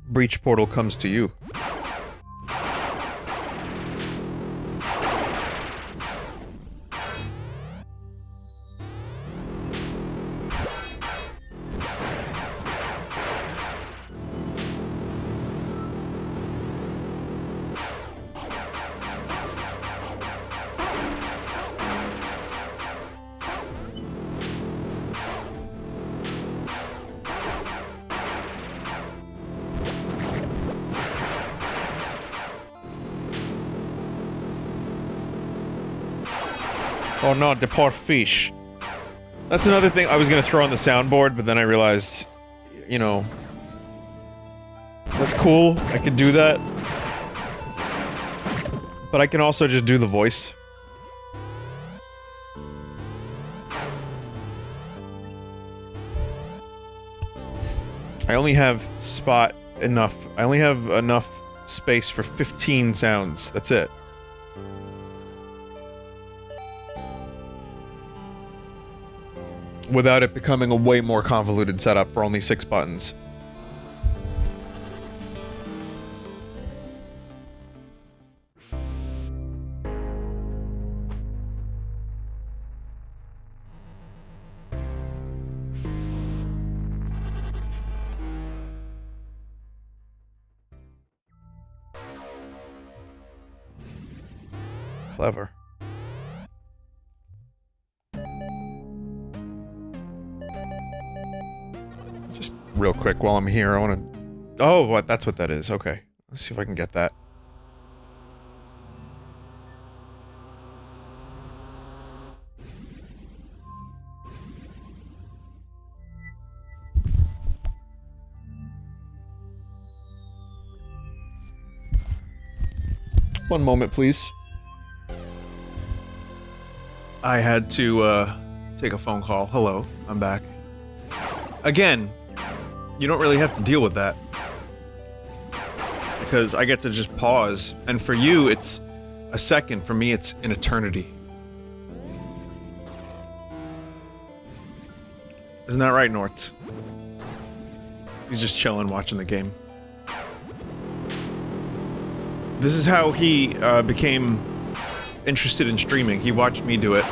Breach portal comes to you. Oh no, the poor fish. That's another thing I was gonna throw on the soundboard, but then I realized, you know, that's cool, I could do that. But I can also just do the voice. I only have I only have enough space for 15 sounds, that's it. Without it becoming a way more convoluted setup for only 6 buttons. Clever. Just real quick while I'm here, I want to... Oh, that's what that is. Okay. Let's see if I can get that. One moment, please. I had to, take a phone call. Hello, I'm back. Again, you don't really have to deal with that. Because I get to just pause, and for you, it's a second. For me, it's an eternity. Isn't that right, Nortz? He's just chilling, watching the game. This is how he, became interested in streaming. He watched me do it.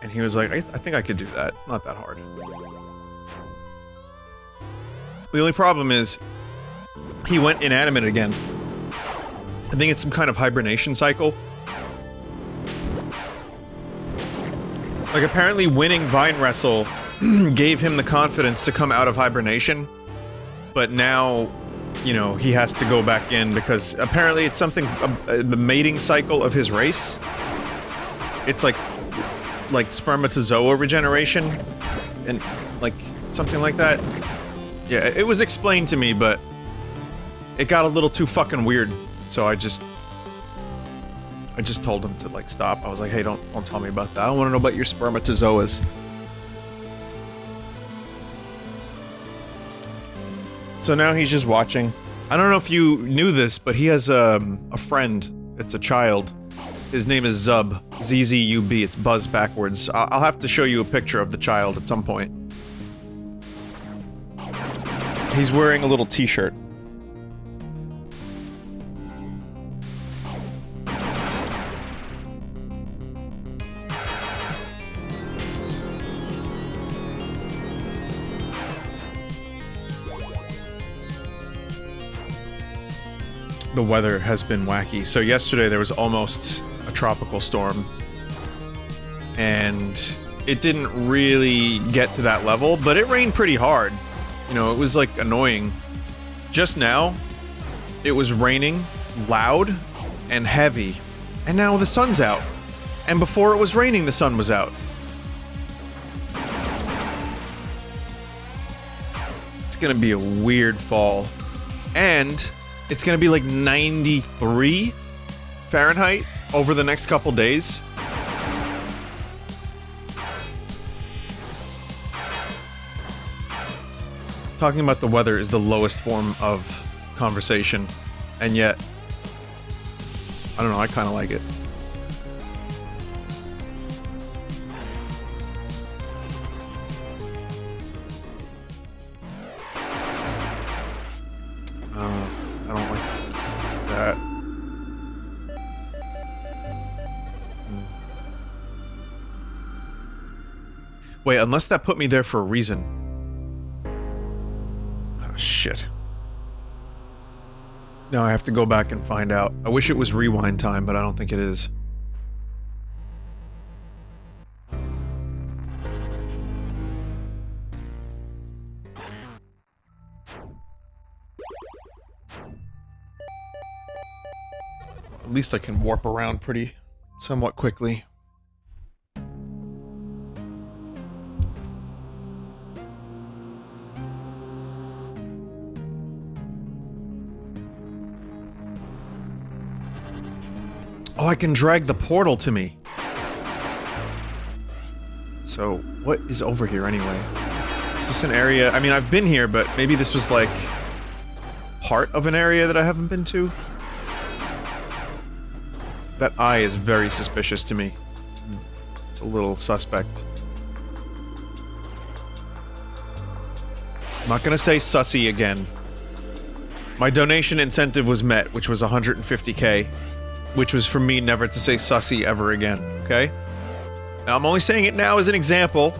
And he was like, I think I could do that. It's not that hard. The only problem is, he went inanimate again. I think it's some kind of hibernation cycle. Like, apparently winning Vine Wrestle gave him the confidence to come out of hibernation, but now, you know, he has to go back in because apparently it's something, the mating cycle of his race. It's like spermatozoa regeneration, and like something like that. Yeah, it was explained to me, but it got a little too fucking weird, so I just told him to, like, stop. I was like, hey, don't tell me about that. I don't want to know about your spermatozoas. So now he's just watching. I don't know if you knew this, but he has a friend. It's a child. His name is Zub. Z-Z-U-B. It's Buzz backwards. I'll have to show you a picture of the child at some point. He's wearing a little t-shirt. The weather has been wacky. So yesterday there was almost a tropical storm, and it didn't really get to that level, but it rained pretty hard. You know, it was like annoying. Just now, it was raining loud and heavy, and now the sun's out. And before it was raining, the sun was out. It's gonna be a weird fall. And it's gonna be like 93 Fahrenheit over the next couple days. Talking about the weather is the lowest form of conversation, and yet, I don't know, I kinda like it. I don't like that. Wait, unless that put me there for a reason. Oh, shit. Now I have to go back and find out. I wish it was rewind time, but I don't think it is. At least I can warp around somewhat quickly. Oh, I can drag the portal to me. So, what is over here anyway? Is this an area? I mean, I've been here, but maybe this was like part of an area that I haven't been to? That eye is very suspicious to me. It's a little suspect. I'm not gonna say sussy again. My donation incentive was met, which was 150k, which was for me never to say sussy ever again, okay? Now, I'm only saying it now as an example.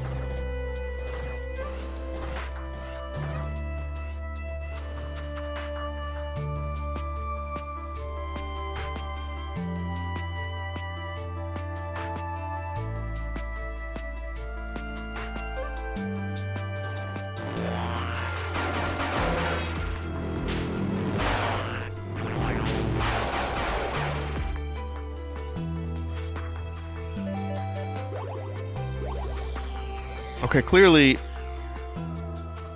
Okay, clearly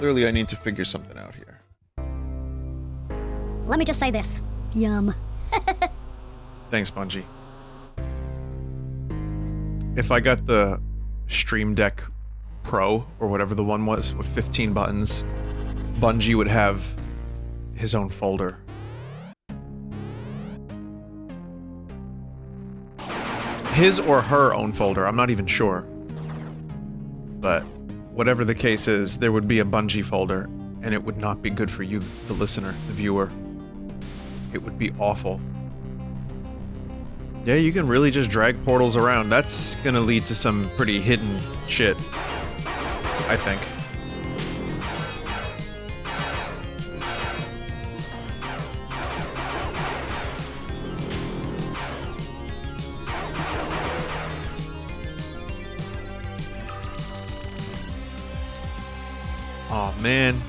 I need to figure something out here. Let me just say this. Yum. Thanks, Bungie. If I got the Stream Deck Pro, or whatever the one was, with 15 buttons, Bungie would have his own folder. His or her own folder, I'm not even sure. But whatever the case is, there would be a Bungie folder, and it would not be good for you, the listener, the viewer. It would be awful. Yeah, you can really just drag portals around. That's gonna lead to some pretty hidden shit, I think. Oh, man.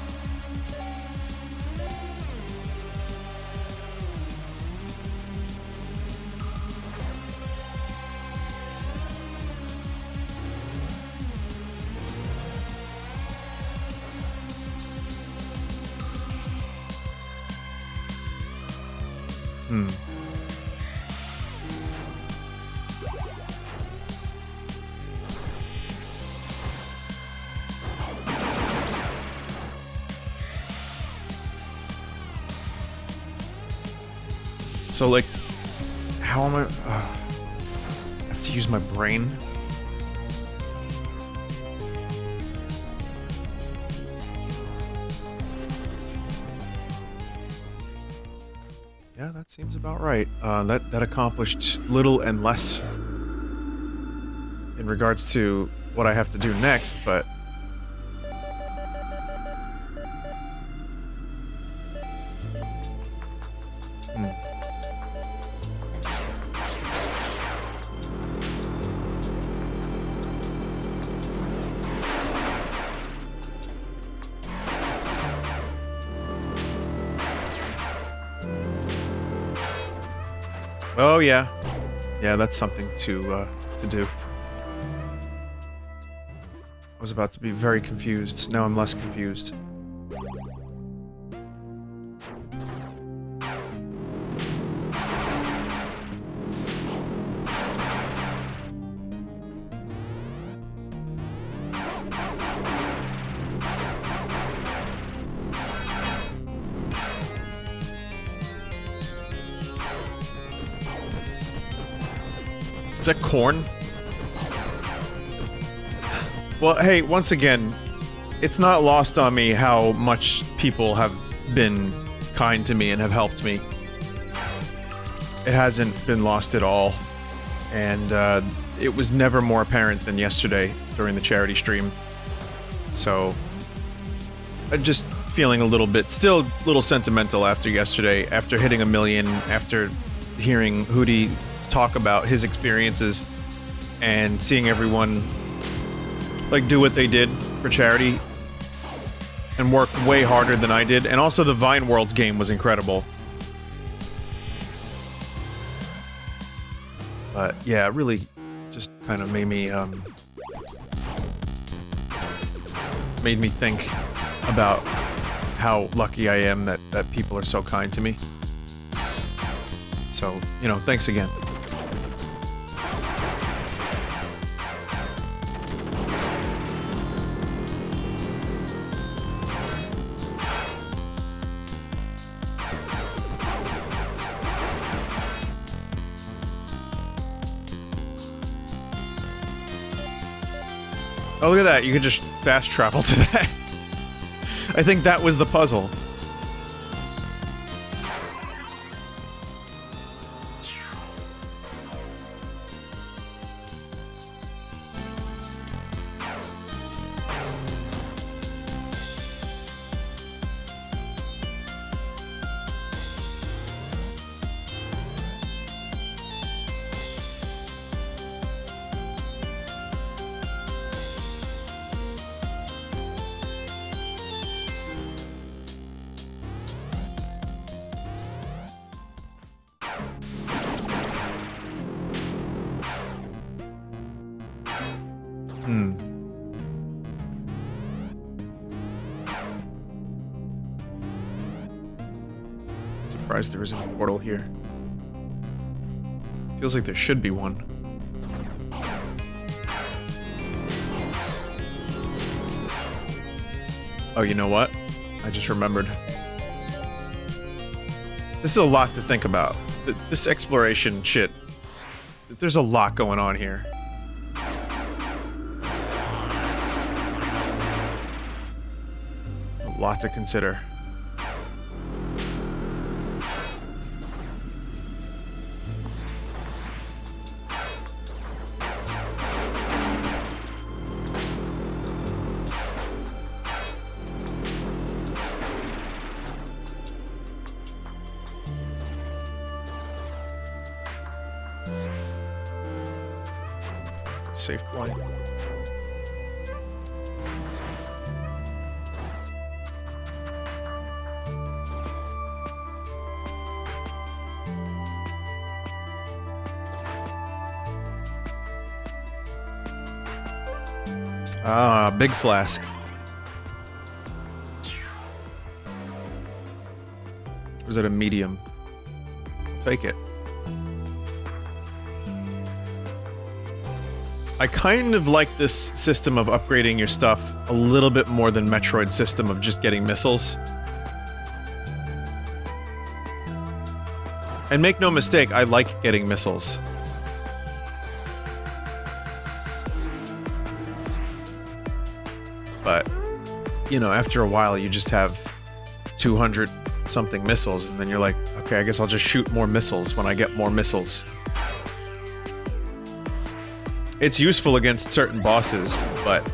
So, like, how am I... I have to use my brain. Yeah, that seems about right. That accomplished little and less in regards to what I have to do next, but... Oh, yeah. Yeah, that's something to do. I was about to be very confused. Now I'm less confused. Is that corn? Well, hey, once again, it's not lost on me how much people have been kind to me and have helped me. It hasn't been lost at all. And it was never more apparent than yesterday during the charity stream. So, I'm just feeling a little bit, still a little sentimental after yesterday, after hitting 1 million, after hearing Hootie talk about his experiences and seeing everyone like do what they did for charity and work way harder than I did. And also the Vine Worlds game was incredible. But yeah, it really just kind of made me think about how lucky I am that people are so kind to me. So, you know, thanks again. Oh, look at that. You could just fast travel to that. I think that was the puzzle. Surprised there isn't a portal here. Feels like there should be one. Oh, you know what? I just remembered. This is a lot to think about. This exploration shit. There's a lot going on here. A lot to consider. Safe point. Ah, big flask. Or is it a medium? Take it. I kind of like this system of upgrading your stuff a little bit more than Metroid's system of just getting missiles. And make no mistake, I like getting missiles. But, you know, after a while you just have 200 something missiles, and then you're like, okay, I guess I'll just shoot more missiles when I get more missiles. It's useful against certain bosses, but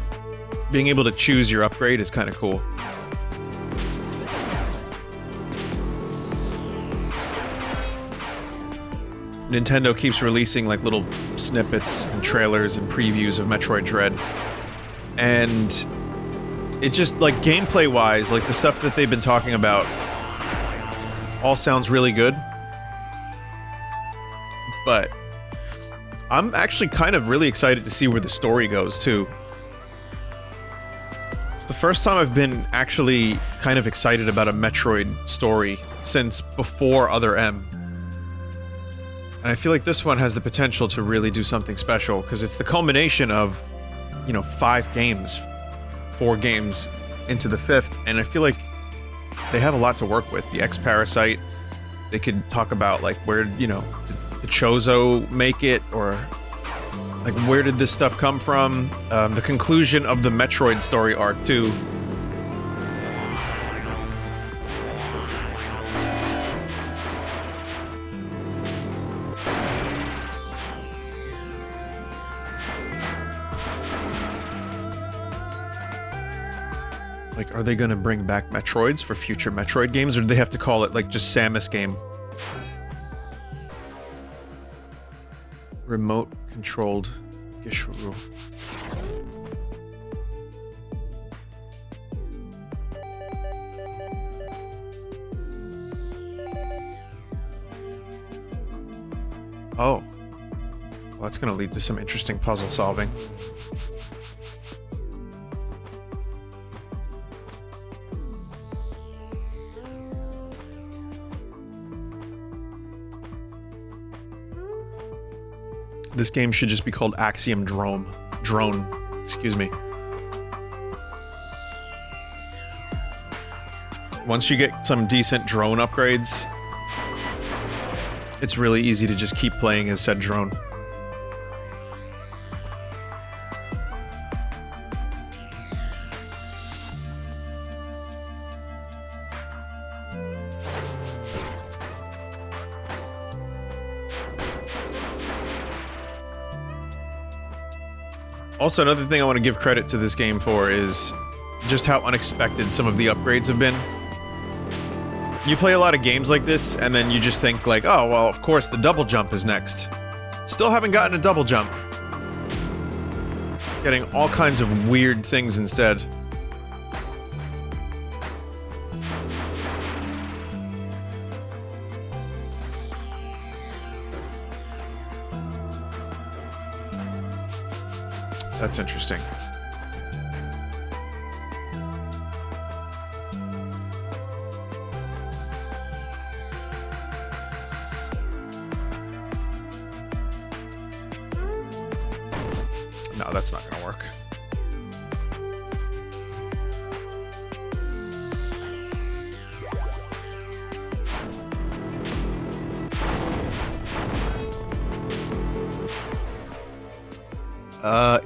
being able to choose your upgrade is kind of cool. Nintendo keeps releasing like little snippets and trailers and previews of Metroid Dread. And it just, like, gameplay-wise, like, the stuff that they've been talking about all sounds really good. But I'm actually kind of really excited to see where the story goes, too. It's the first time I've been actually kind of excited about a Metroid story since before Other M. And I feel like this one has the potential to really do something special, because it's the culmination of, you know, 4 games into the 5th, and I feel like they have a lot to work with. The X-Parasite, they could talk about, like, where, you know, did the Chozo make it, or, like, where did this stuff come from? The conclusion of the Metroid story arc, too. Like, are they gonna bring back Metroids for future Metroid games, or do they have to call it, like, just Samus game? Remote-controlled Gishuru. Oh. Well, that's gonna lead to some interesting puzzle solving. This game should just be called Axiom Drone. Excuse me. Once you get some decent drone upgrades, it's really easy to just keep playing as said drone. Also, another thing I want to give credit to this game for is just how unexpected some of the upgrades have been. You play a lot of games like this, and then you just think like, oh, well, of course the double jump is next. Still haven't gotten a double jump. Getting all kinds of weird things instead. That's interesting. No, that's not gonna work.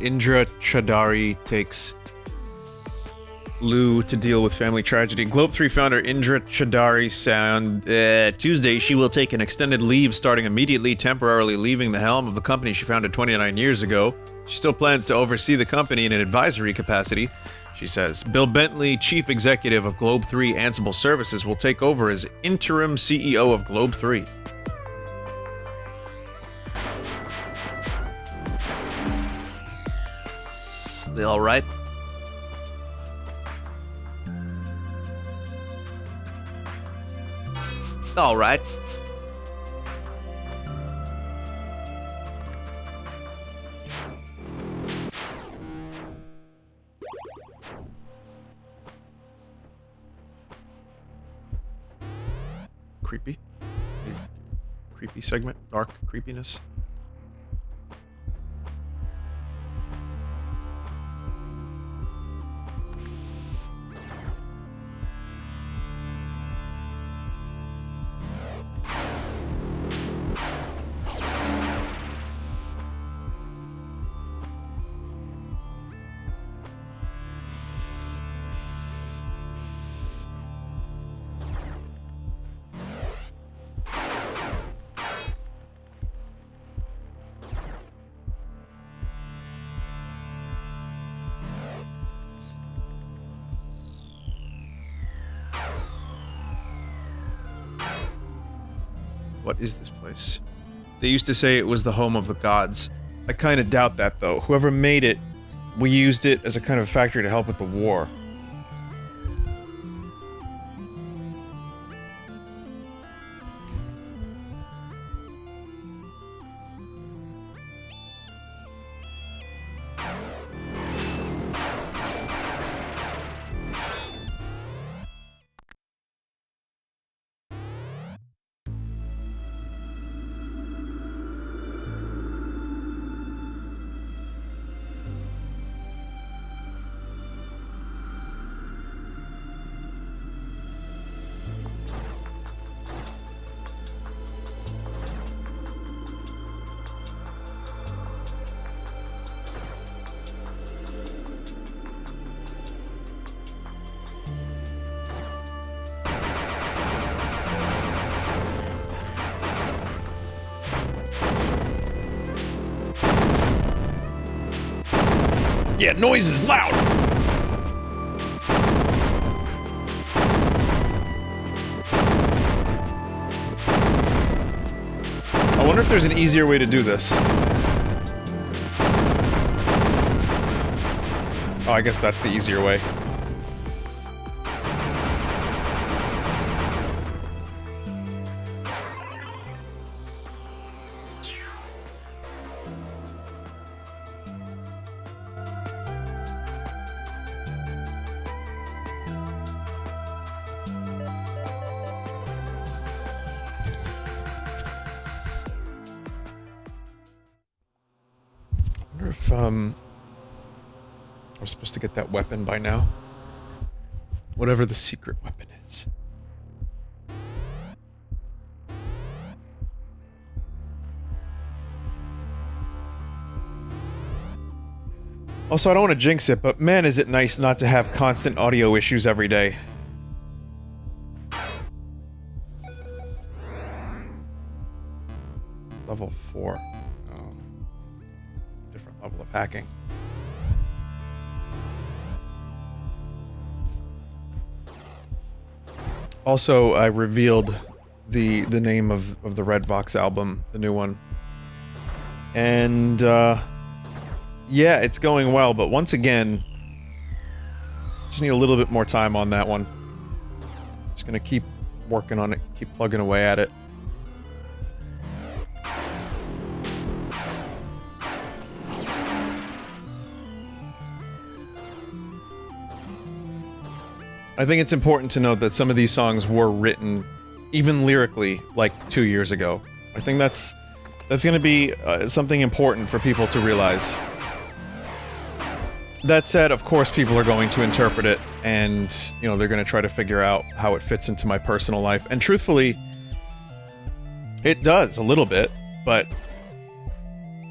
Indra Chadari takes Lou to deal with family tragedy. Globe 3 founder Indra Chadari sound Tuesday she will take an extended leave starting immediately, temporarily leaving the helm of the company she founded 29 years ago. She still plans to oversee the company in an advisory capacity, she says. Bill Bentley, chief executive of Globe 3 Ansible Services, will take over as interim CEO of Globe 3. They all right? All right. creepy. Creepy segment. Dark creepiness. What is this place? They used to say it was the home of the gods. I kind of doubt that, though. Whoever made it, we used it as a kind of factory to help with the war. Yeah, noise is loud! I wonder if there's an easier way to do this. Oh, I guess that's the easier way. I was supposed to get that weapon by now. Whatever the secret weapon is. Also, I don't want to jinx it, but man, is it nice not to have constant audio issues every day. Level 4. Oh. Different level of hacking. Also, I revealed the name of the Red Vox album, the new one. And, yeah, it's going well, but once again, just need a little bit more time on that one. Just gonna keep working on it, keep plugging away at it. I think it's important to note that some of these songs were written, even lyrically, like 2 years ago. I think that's gonna be something important for people to realize. That said, of course people are going to interpret it, and, you know, they're gonna try to figure out how it fits into my personal life. And truthfully, it does, a little bit, but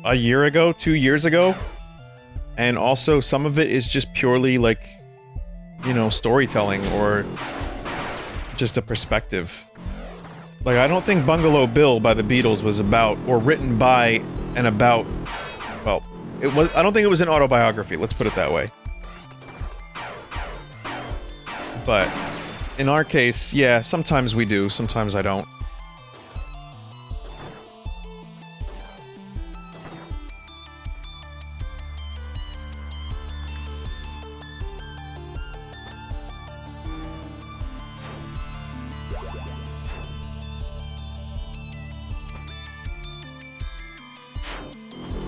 a year ago, 2 years ago, and also some of it is just purely, like, you know, storytelling, or just a perspective. Like, I don't think Bungalow Bill by the Beatles was about, or written by and about, well, it was, I don't think it was an autobiography, let's put it that way. But, in our case, yeah, sometimes we do, sometimes I don't.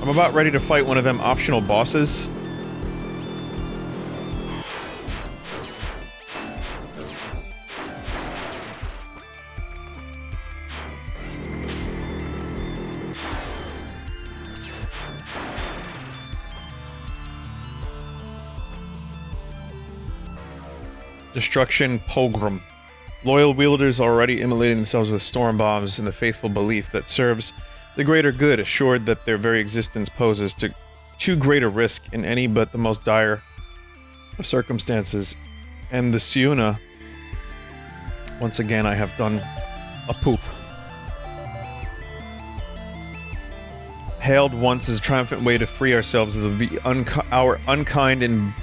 I'm about ready to fight one of them optional bosses. Destruction Pogrom. Loyal wielders already immolating themselves with storm bombs in the faithful belief that serves the greater good, assured that their very existence poses too great a risk in any but the most dire of circumstances. And the Siuna, once again I have done a poop. Hailed once as a triumphant way to free ourselves of our unkind and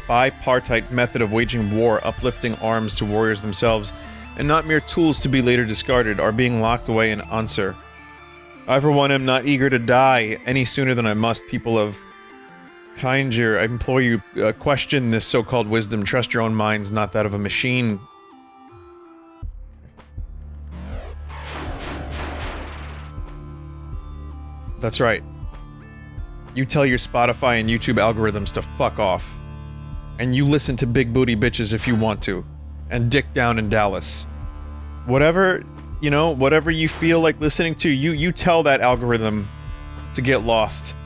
bipartite method of waging war, uplifting arms to warriors themselves, and not mere tools to be later discarded, are being locked away in Answer. I for one am not eager to die any sooner than I must, people of Kindr. I implore you, question this so-called wisdom, trust your own minds, not that of a machine. That's right. You tell your Spotify and YouTube algorithms to fuck off. And you listen to big booty bitches if you want to. And dick down in Dallas. Whatever, you know, whatever you feel like listening to, you tell that algorithm to get lost.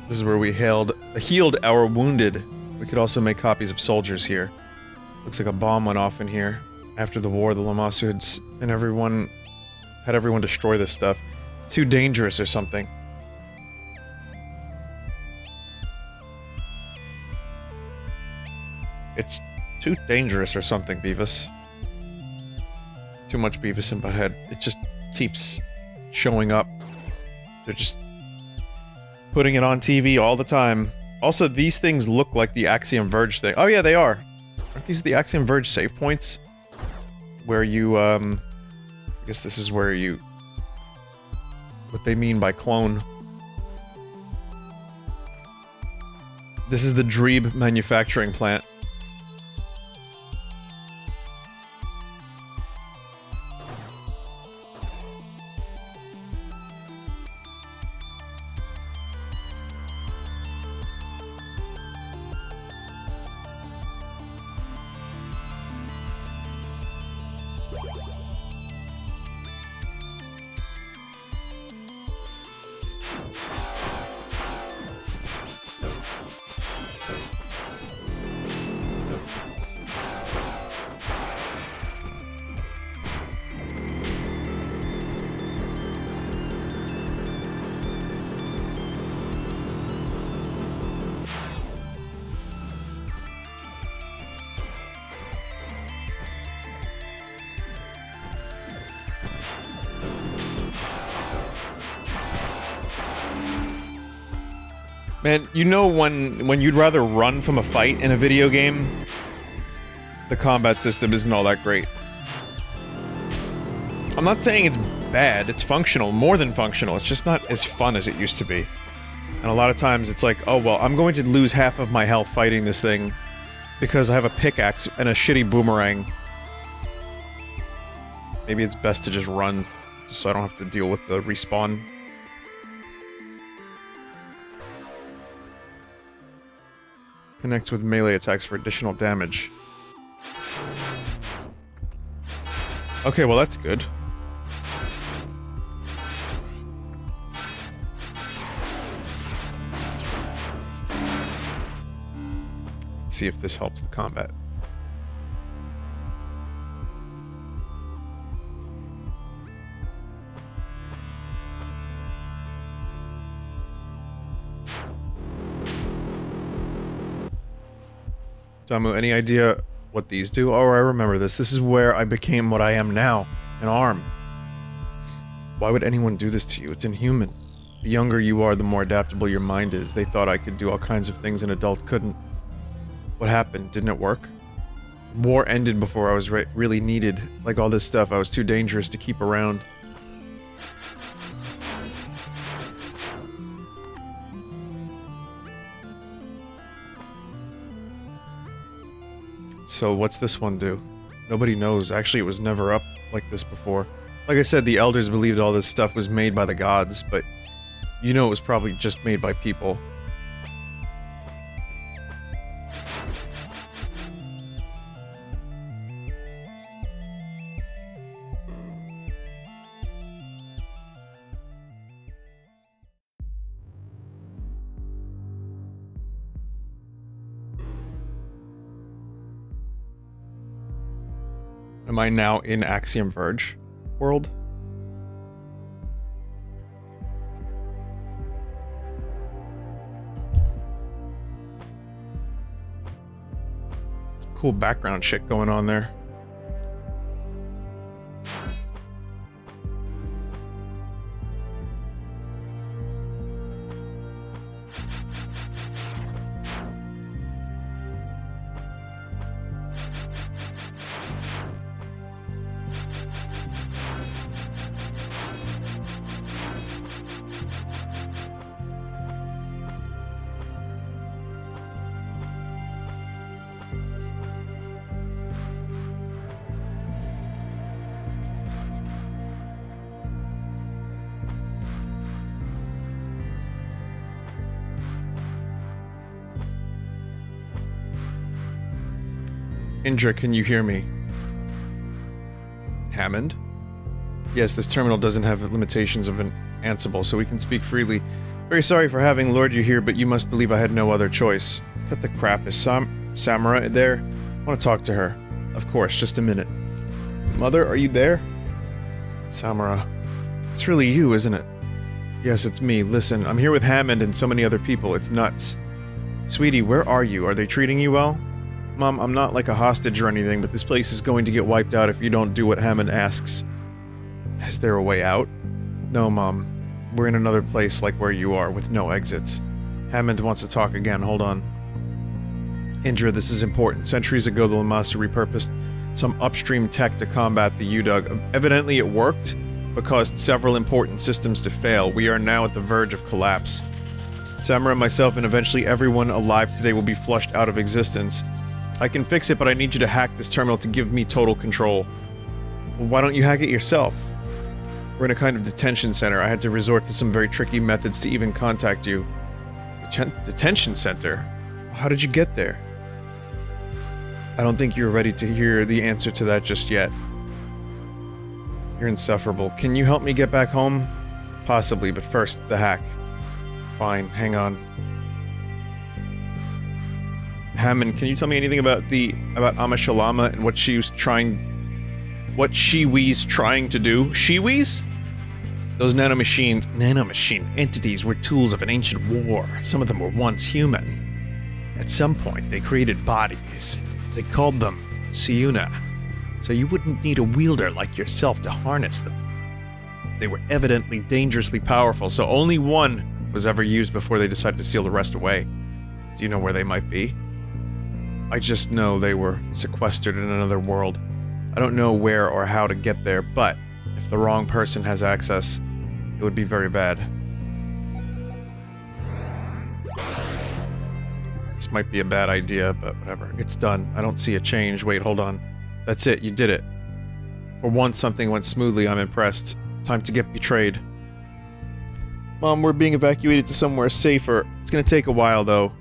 This is where we healed our wounded. We could also make copies of soldiers here. Looks like a bomb went off in here. After the war, the Lamasuds and everyone had everyone destroy this stuff. It's too dangerous or something. It's too dangerous or something, Beavis. Too much Beavis and Butthead. It just keeps showing up. They're just putting it on TV all the time. Also, these things look like the Axiom Verge thing. Oh yeah, they are. Aren't these the Axiom Verge save points? Where you, I guess this is where you... what they mean by clone. This is the Dreeb manufacturing plant. Man, you know when you'd rather run from a fight in a video game, the combat system isn't all that great. I'm not saying it's bad, it's functional, more than functional, it's just not as fun as it used to be. And a lot of times it's like, oh well, I'm going to lose half of my health fighting this thing because I have a pickaxe and a shitty boomerang. Maybe it's best to just run, just so I don't have to deal with the respawn. Connects with melee attacks for additional damage. Okay, well that's good. Let's see if this helps the combat. Damu, any idea what these do? Oh, I remember this. This is where I became what I am now. An arm. Why would anyone do this to you? It's inhuman. The younger you are, the more adaptable your mind is. They thought I could do all kinds of things an adult couldn't. What happened? Didn't it work? War ended before I was really needed. Like all this stuff, I was too dangerous to keep around. So what's this one do? Nobody knows. Actually, it was never up like this before. Like I said, the elders believed all this stuff was made by the gods, but you know it was probably just made by people. Am I now in Axiom Verge world? Some cool background shit going on there. Indra, can you hear me? Hammond? Yes, this terminal doesn't have limitations of an Ansible, so we can speak freely. Very sorry for having lured you here, but you must believe I had no other choice. Cut the crap. Is Samara there? I want to talk to her. Of course, just a minute. Mother, are you there? Samara. It's really you, isn't it? Yes, it's me. Listen, I'm here with Hammond and so many other people. It's nuts. Sweetie, where are you? Are they treating you well? Mom, I'm not like a hostage or anything, but this place is going to get wiped out if you don't do what Hammond asks. Is there a way out? No, Mom. We're in another place like where you are, with no exits. Hammond wants to talk again, hold on. Indra, this is important. Centuries ago, the Lamasu repurposed some upstream tech to combat the UDOG. Evidently it worked, but caused several important systems to fail. We are now at the verge of collapse. Samara, myself, and eventually everyone alive today will be flushed out of existence. I can fix it, but I need you to hack this terminal to give me total control. Well, why don't you hack it yourself? We're in a kind of detention center. I had to resort to some very tricky methods to even contact you. Detention center? How did you get there? I don't think you're ready to hear the answer to that just yet. You're insufferable. Can you help me get back home? Possibly, but first, the hack. Fine, hang on. Hammond, can you tell me anything about Amashalama and what she's trying to do? Shiwis? Those nanomachine entities were tools of an ancient war. Some of them were once human. At some point, they created bodies. They called them Siuna. So you wouldn't need a wielder like yourself to harness them. They were evidently dangerously powerful, so only one was ever used before they decided to seal the rest away. Do you know where they might be? I just know they were sequestered in another world. I don't know where or how to get there, but if the wrong person has access, it would be very bad. This might be a bad idea, but whatever. It's done. I don't see a change. Wait, hold on. That's it, you did it. For once something went smoothly, I'm impressed. Time to get betrayed. Mom, we're being evacuated to somewhere safer. It's gonna take a while, though.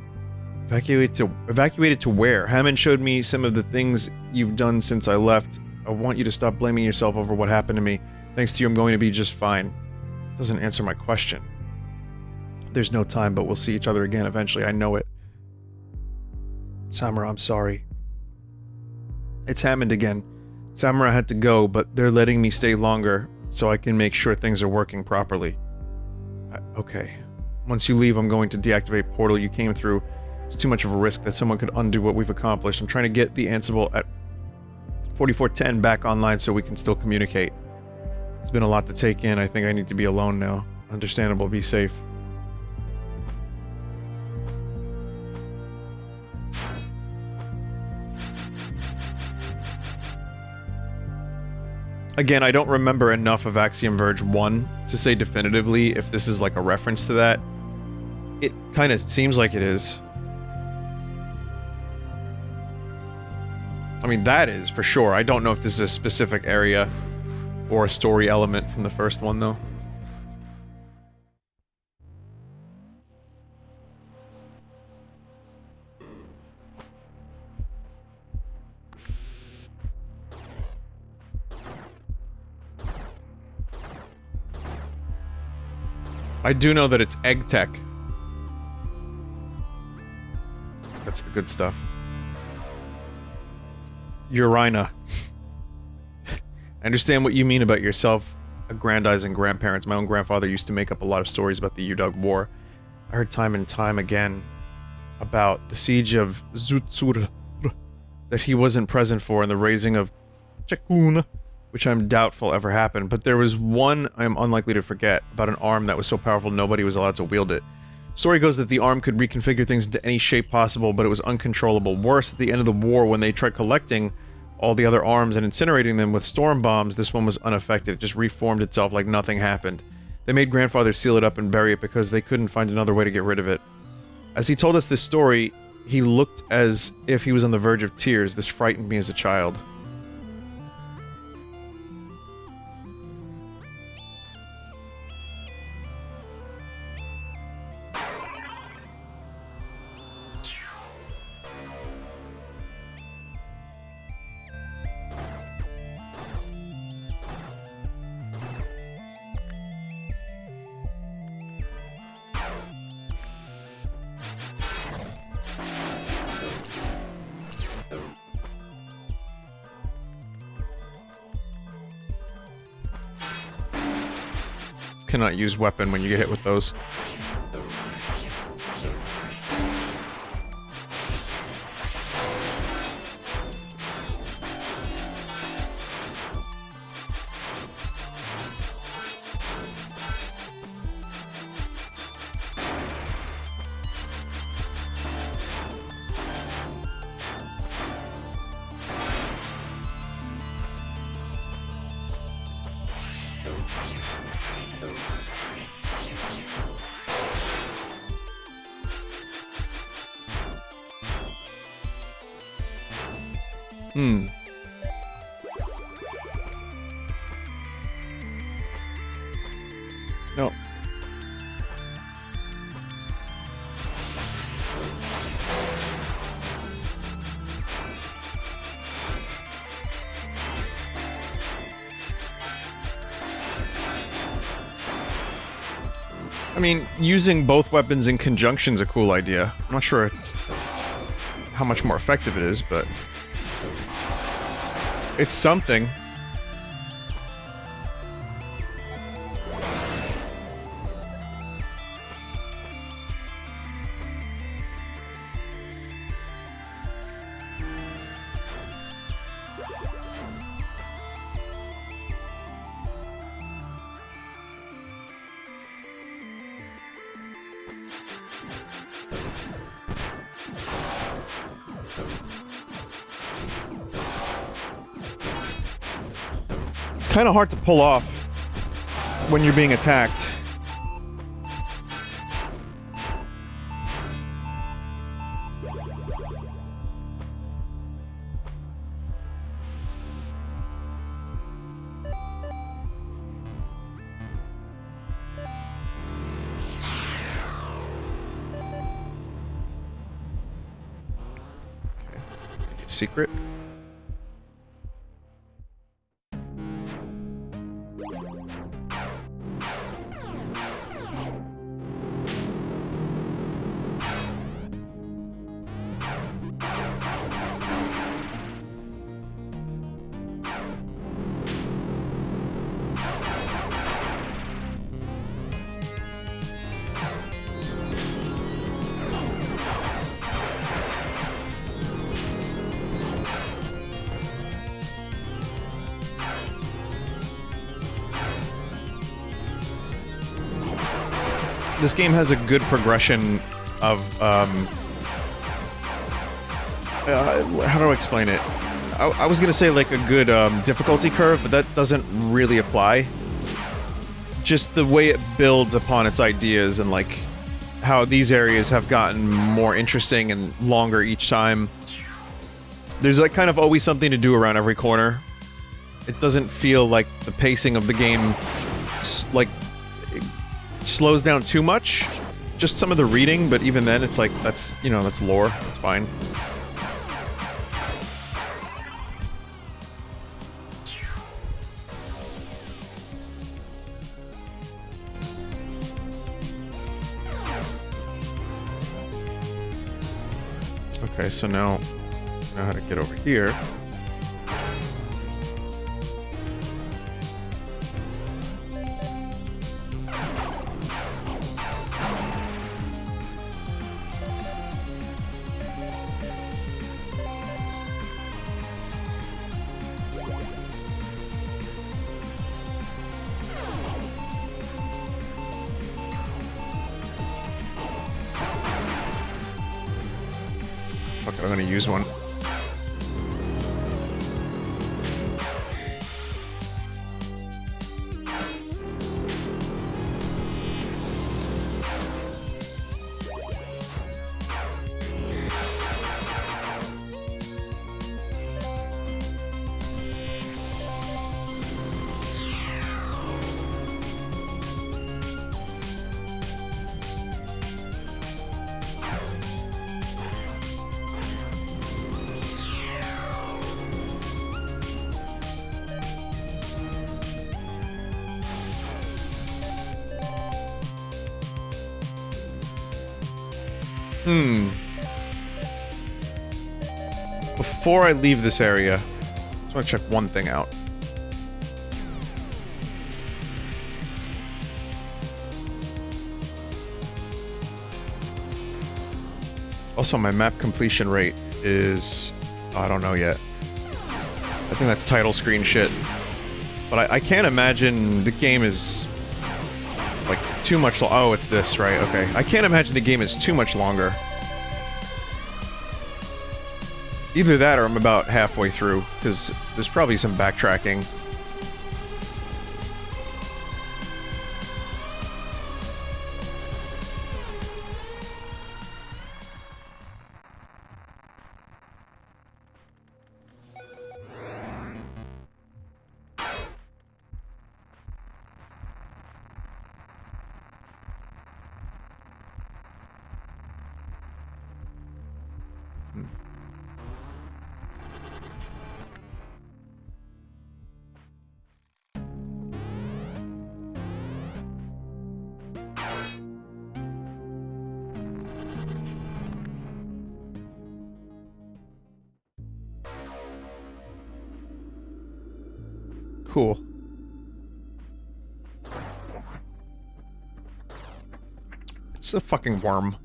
Evacuated to where? Hammond showed me some of the things you've done since I left. I want you to stop blaming yourself over what happened to me. Thanks to you, I'm going to be just fine. Doesn't answer my question. There's no time, but we'll see each other again eventually, I know it. Samara, I'm sorry. It's Hammond again. Samara had to go, but they're letting me stay longer, so I can make sure things are working properly. Okay. Once you leave, I'm going to deactivate portal you came through. It's too much of a risk that someone could undo what we've accomplished. I'm trying to get the Ansible at 4410 back online so we can still communicate. It's been a lot to take in. I think I need to be alone now. Understandable, be safe. Again, I don't remember enough of Axiom Verge 1 to say definitively if this is like a reference to that. It kind of seems like it is. I mean, that is, for sure. I don't know if this is a specific area or a story element from the first one, though. I do know that it's egg tech. That's the good stuff. Urina. I understand what you mean about yourself aggrandizing grandparents. My own grandfather used to make up a lot of stories about the U-Dog War. I heard time and time again about the siege of Zutsur that he wasn't present for and the raising of Chekun, which I'm doubtful ever happened, but there was one I am unlikely to forget, about an arm that was so powerful nobody was allowed to wield it. Story goes that the arm could reconfigure things into any shape possible, but it was uncontrollable. Worse, at the end of the war, when they tried collecting all the other arms and incinerating them with storm bombs, this one was unaffected. It just reformed itself like nothing happened. They made grandfather seal it up and bury it because they couldn't find another way to get rid of it. As he told us this story, he looked as if he was on the verge of tears. This frightened me as a child. Cannot use weapon when you get hit with those. No. I mean, using both weapons in conjunction is a cool idea. I'm not sure how much more effective it is, but it's something. Kind of hard to pull off when you're being attacked. Okay. Secret. This game has a good progression of, how do I explain it? I was gonna say like a good, difficulty curve, but that doesn't really apply. Just the way it builds upon its ideas and like how these areas have gotten more interesting and longer each time. There's like kind of always something to do around every corner. It doesn't feel like the pacing of the game like it slows down too much. Just some of the reading, but even then it's like that's, you know, that's lore. It's fine. Okay, so now I know how to get over here. Fuck it, I'm gonna use one. Before I leave this area, I just want to check one thing out. Also, my map completion rate is... oh, I don't know yet. I think that's title screen shit. But I can't imagine the game is... like, too much... oh, it's this, right, okay. I can't imagine the game is too much longer. Either that or I'm about halfway through, because there's probably some backtracking. Cool. It's a fucking worm.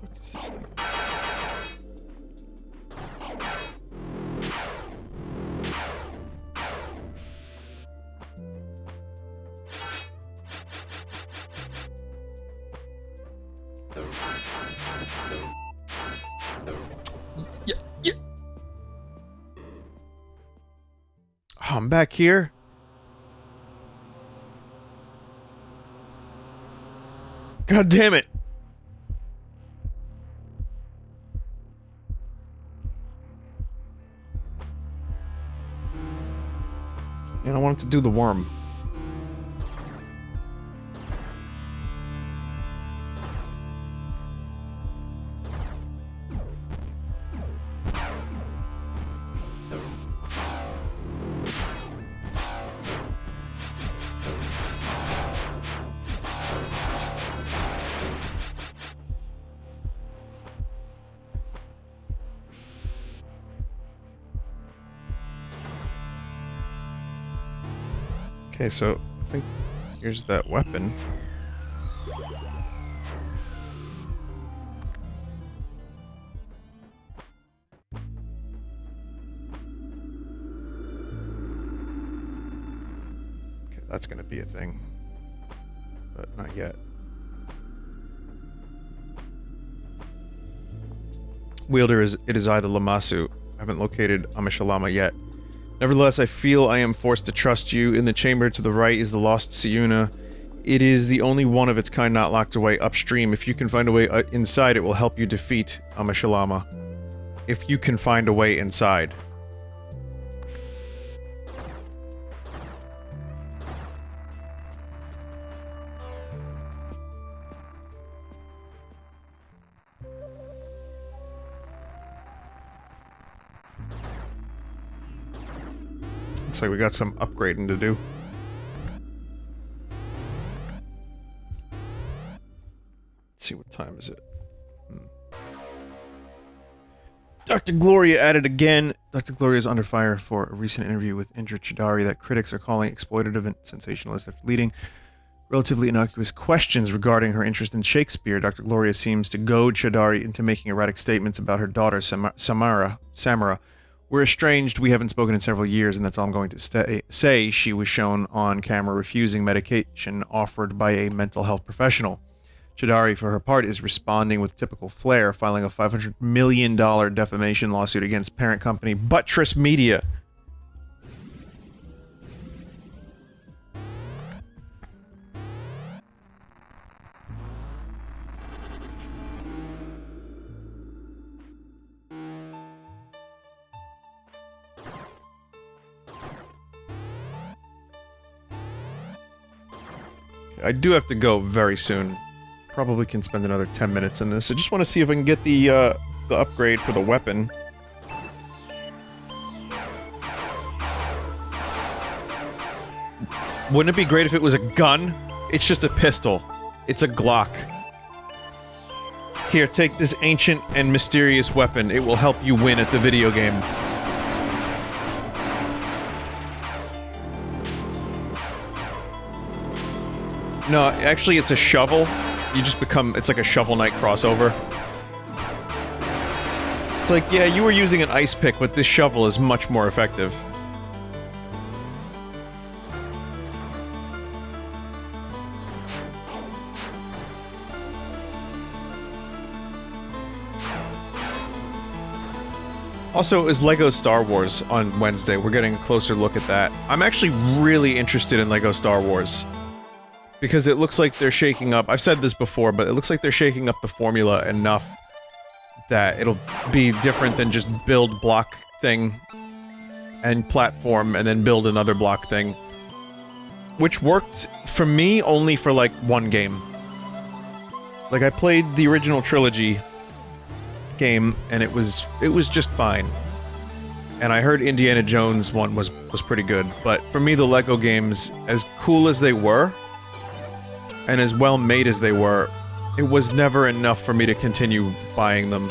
What is this thing? Yeah. Oh, I'm back here. God damn it. And I wanted to do the worm. Okay, so I think here's that weapon. Okay, that's gonna be a thing, but not yet. Wielder is I the Lamasu. I haven't located Amishalama yet. Nevertheless, I feel I am forced to trust you. In the chamber to the right is the lost Siuna. It is the only one of its kind not locked away upstream. If you can find a way inside, it will help you defeat Amashalama. If you can find a way inside. Looks like we got some upgrading to do. Let's see, what time is it? Dr. Gloria at it again. Dr. Gloria is under fire for a recent interview with Indra Chidari that critics are calling exploitative and sensationalist after leading relatively innocuous questions regarding her interest in Shakespeare. Dr. Gloria seems to goad Chidari into making erratic statements about her daughter, Samara. We're estranged, we haven't spoken in several years, and that's all I'm going to say. She was shown on camera refusing medication offered by a mental health professional. Chidari, for her part, is responding with typical flair, filing a $500 million defamation lawsuit against parent company Buttress Media. I do have to go very soon. Probably can spend another 10 minutes in this. I just want to see if I can get the upgrade for the weapon. Wouldn't it be great if it was a gun? It's just a pistol. It's a Glock. Here, take this ancient and mysterious weapon. It will help you win at the video game. No, actually it's a shovel. You just become, it's like a Shovel Knight crossover. It's like, yeah, you were using an ice pick, but this shovel is much more effective. Also, is LEGO Star Wars on Wednesday. We're getting a closer look at that. I'm actually really interested in LEGO Star Wars. Because it looks like they're shaking up, I've said this before, but it looks like they're shaking up the formula enough that it'll be different than just build block thing and platform and then build another block thing. Which worked for me only for like one game. Like I played the original trilogy game and it was just fine. And I heard Indiana Jones one was pretty good, but for me the LEGO games, as cool as they were, and as well made as they were, it was never enough for me to continue buying them.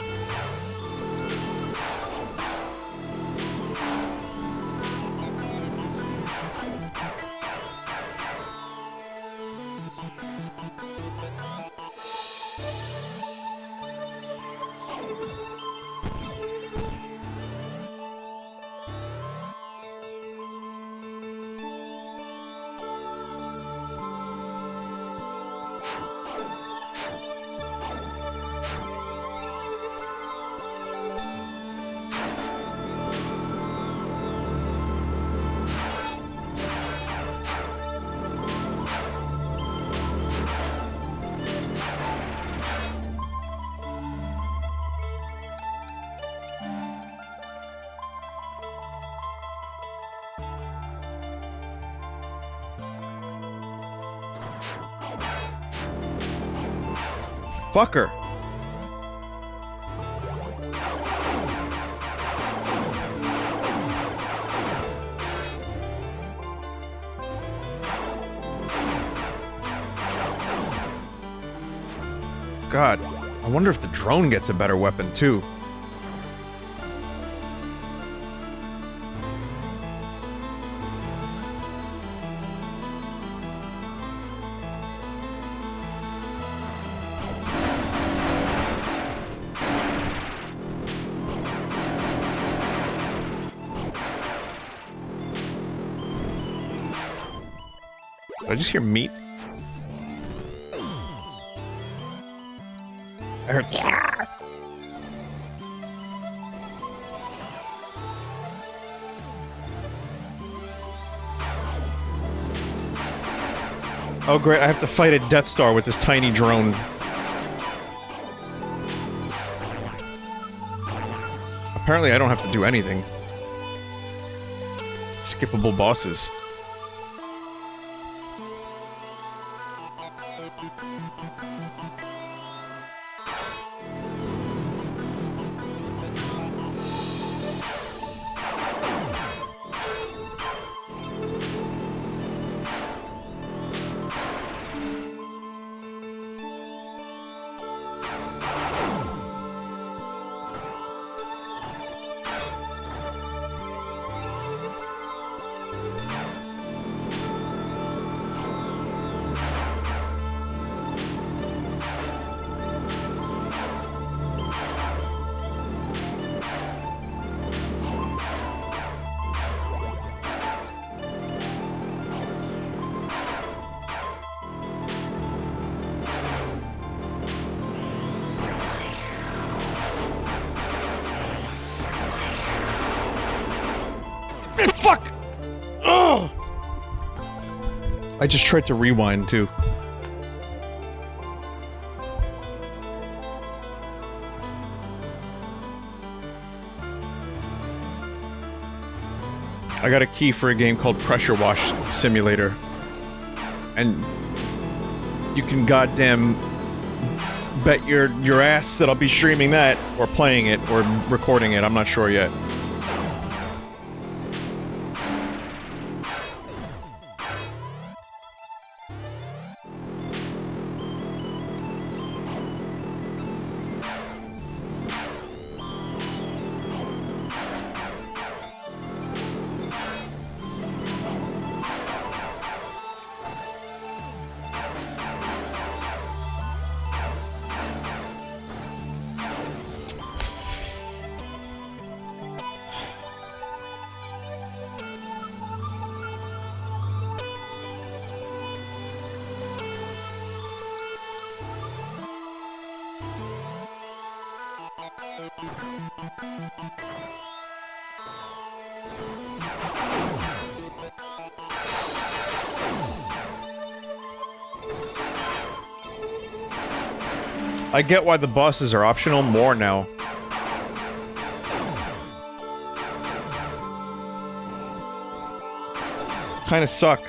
Fucker. God, I wonder if the drone gets a better weapon too. Did I just hear meat? I heard. Oh great, I have to fight a Death Star with this tiny drone. Apparently I don't have to do anything. Skippable bosses. Fuck! Ugh! I just tried to rewind, too. I got a key for a game called Pressure Wash Simulator. And you can goddamn bet your ass that I'll be streaming that, or playing it, or recording it, I'm not sure yet. I get why the bosses are optional more now. Kinda suck.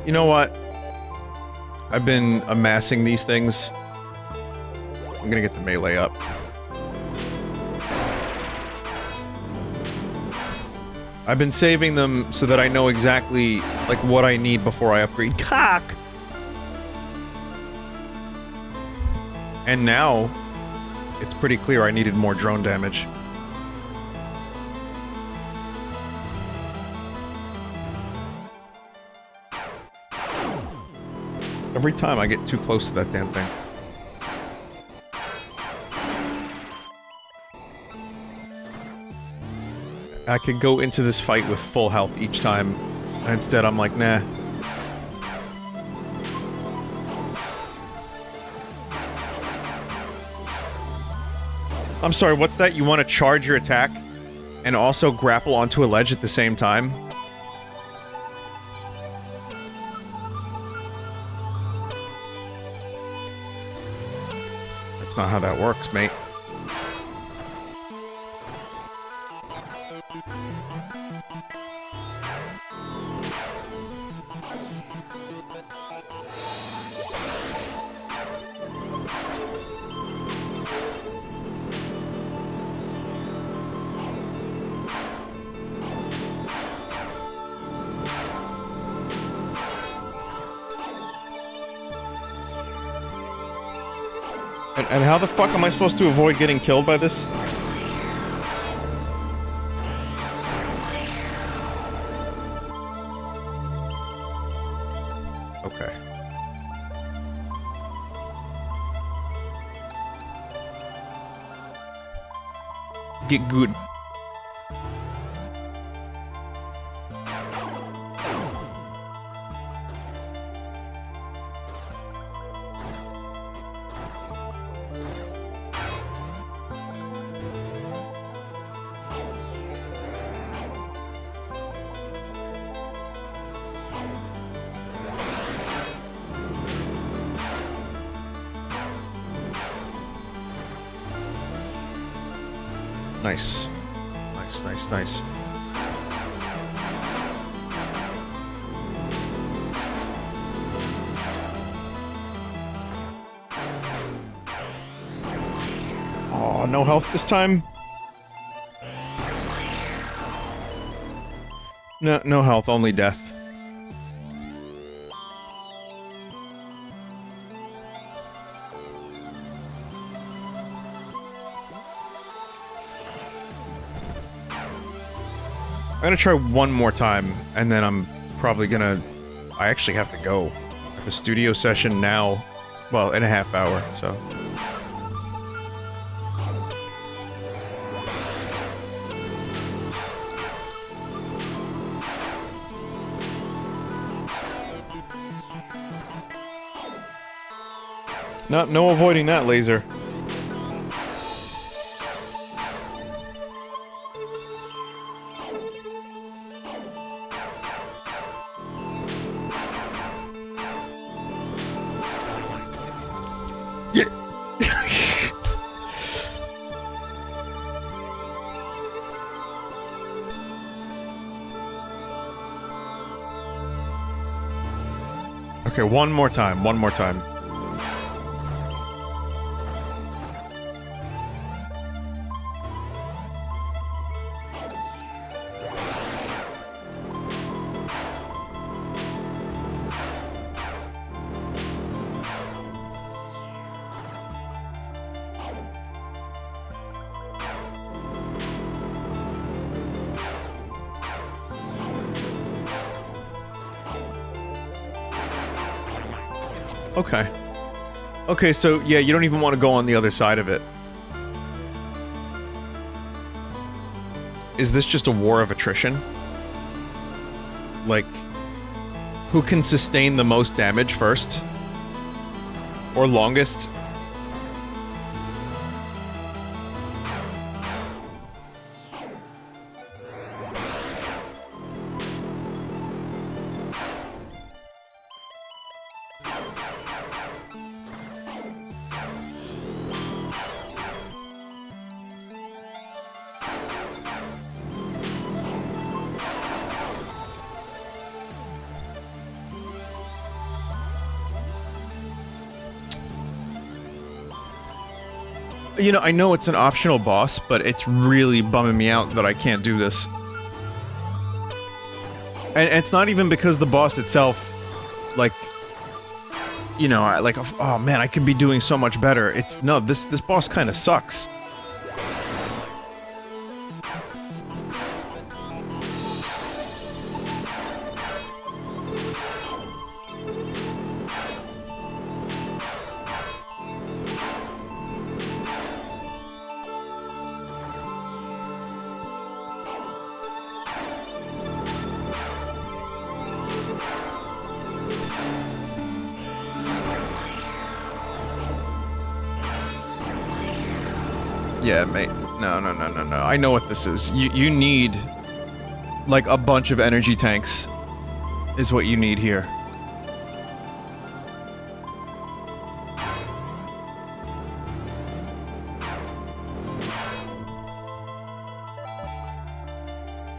You know what? I've been amassing these things. I'm gonna get the melee up. I've been saving them so that I know exactly, like, what I need before I upgrade cock! And now, it's pretty clear I needed more drone damage. Every time I get too close to that damn thing. I could go into this fight with full health each time, and instead I'm like, nah. I'm sorry, what's that? You want to charge your attack and also grapple onto a ledge at the same time? That's not how that works, mate. And how the fuck am I supposed to avoid getting killed by this? Get good. Nice. Nice, nice, nice. Oh, no health this time? No, no health, only death. I'm gonna try one more time, and then I'm probably gonna... I actually have to go. I have a studio session now. Well, in a half hour, so... No avoiding that laser. Yeah. Okay, one more time, one more time. Okay. Okay, so, yeah, you don't even want to go on the other side of it. Is this just a war of attrition? Like, who can sustain the most damage first? Or longest? You know, I know it's an optional boss, but it's really bumming me out that I can't do this. And it's not even because the boss itself, like, you know, oh man, I could be doing so much better. It's, no, this boss kind of sucks. Yeah, mate. No. I know what this is. You need, like, a bunch of energy tanks, is what you need here.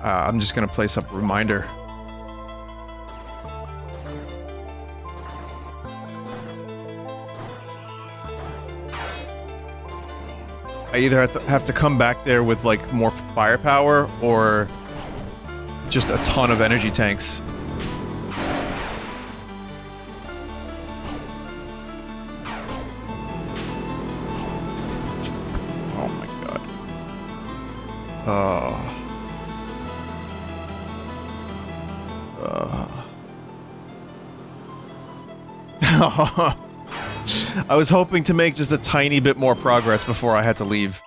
I'm just gonna place up a reminder. I either have to come back there with, like, more firepower, or just a ton of energy tanks. Oh my god. I was hoping to make just a tiny bit more progress before I had to leave.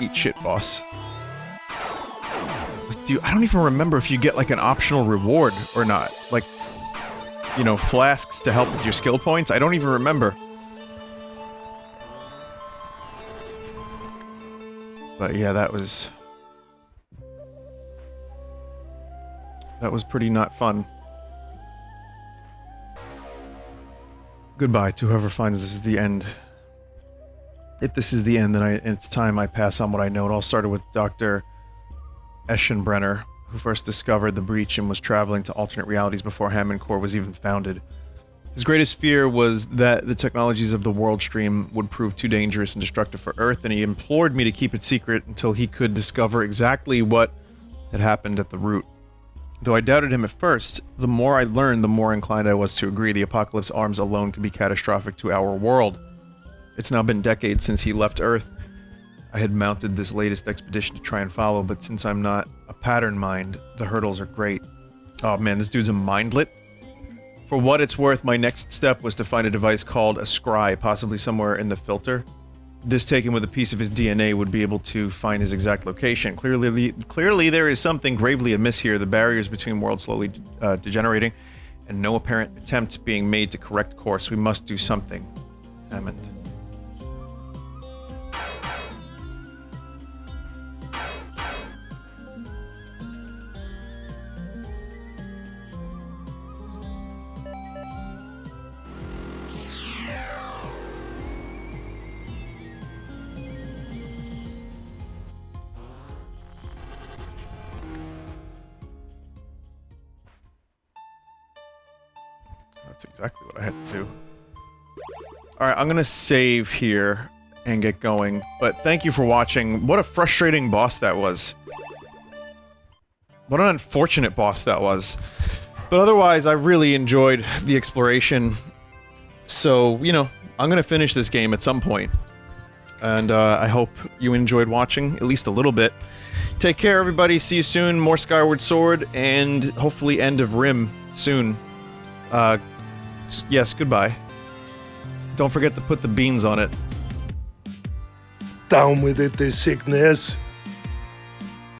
Eat shit, boss. Like, dude, I don't even remember if you get, like, an optional reward or not. Like, you know, flasks to help with your skill points. I don't even remember. But yeah, that was pretty not fun. Goodbye to whoever finds this is the end. If this is the end, then it's time I pass on what I know. It all started with Dr. Eschenbrenner, who first discovered the breach and was traveling to alternate realities before Hammond Corps was even founded. His greatest fear was that the technologies of the world stream would prove too dangerous and destructive for Earth, and he implored me to keep it secret until he could discover exactly what had happened at the root. Though I doubted him at first, the more I learned, the more inclined I was to agree the Apocalypse Arms alone could be catastrophic to our world. It's now been decades since he left Earth. I had mounted this latest expedition to try and follow, but since I'm not a pattern mind, the hurdles are great. Oh man, this dude's a mindlet? For what it's worth, my next step was to find a device called a scry, possibly somewhere in the filter. This, taken with a piece of his DNA, would be able to find his exact location. Clearly there is something gravely amiss here, the barriers between worlds slowly degenerating, and no apparent attempts being made to correct course. We must do something. Hammond. That's exactly what I had to do. Alright, I'm gonna save here and get going, but thank you for watching. What a frustrating boss that was. What an unfortunate boss that was. But otherwise, I really enjoyed the exploration. So, you know, I'm gonna finish this game at some point. And I hope you enjoyed watching, at least a little bit. Take care, everybody. See you soon. More Skyward Sword, and hopefully End of Rim soon. Yes, goodbye. Don't forget to put the beans on it. Down with it, this sickness.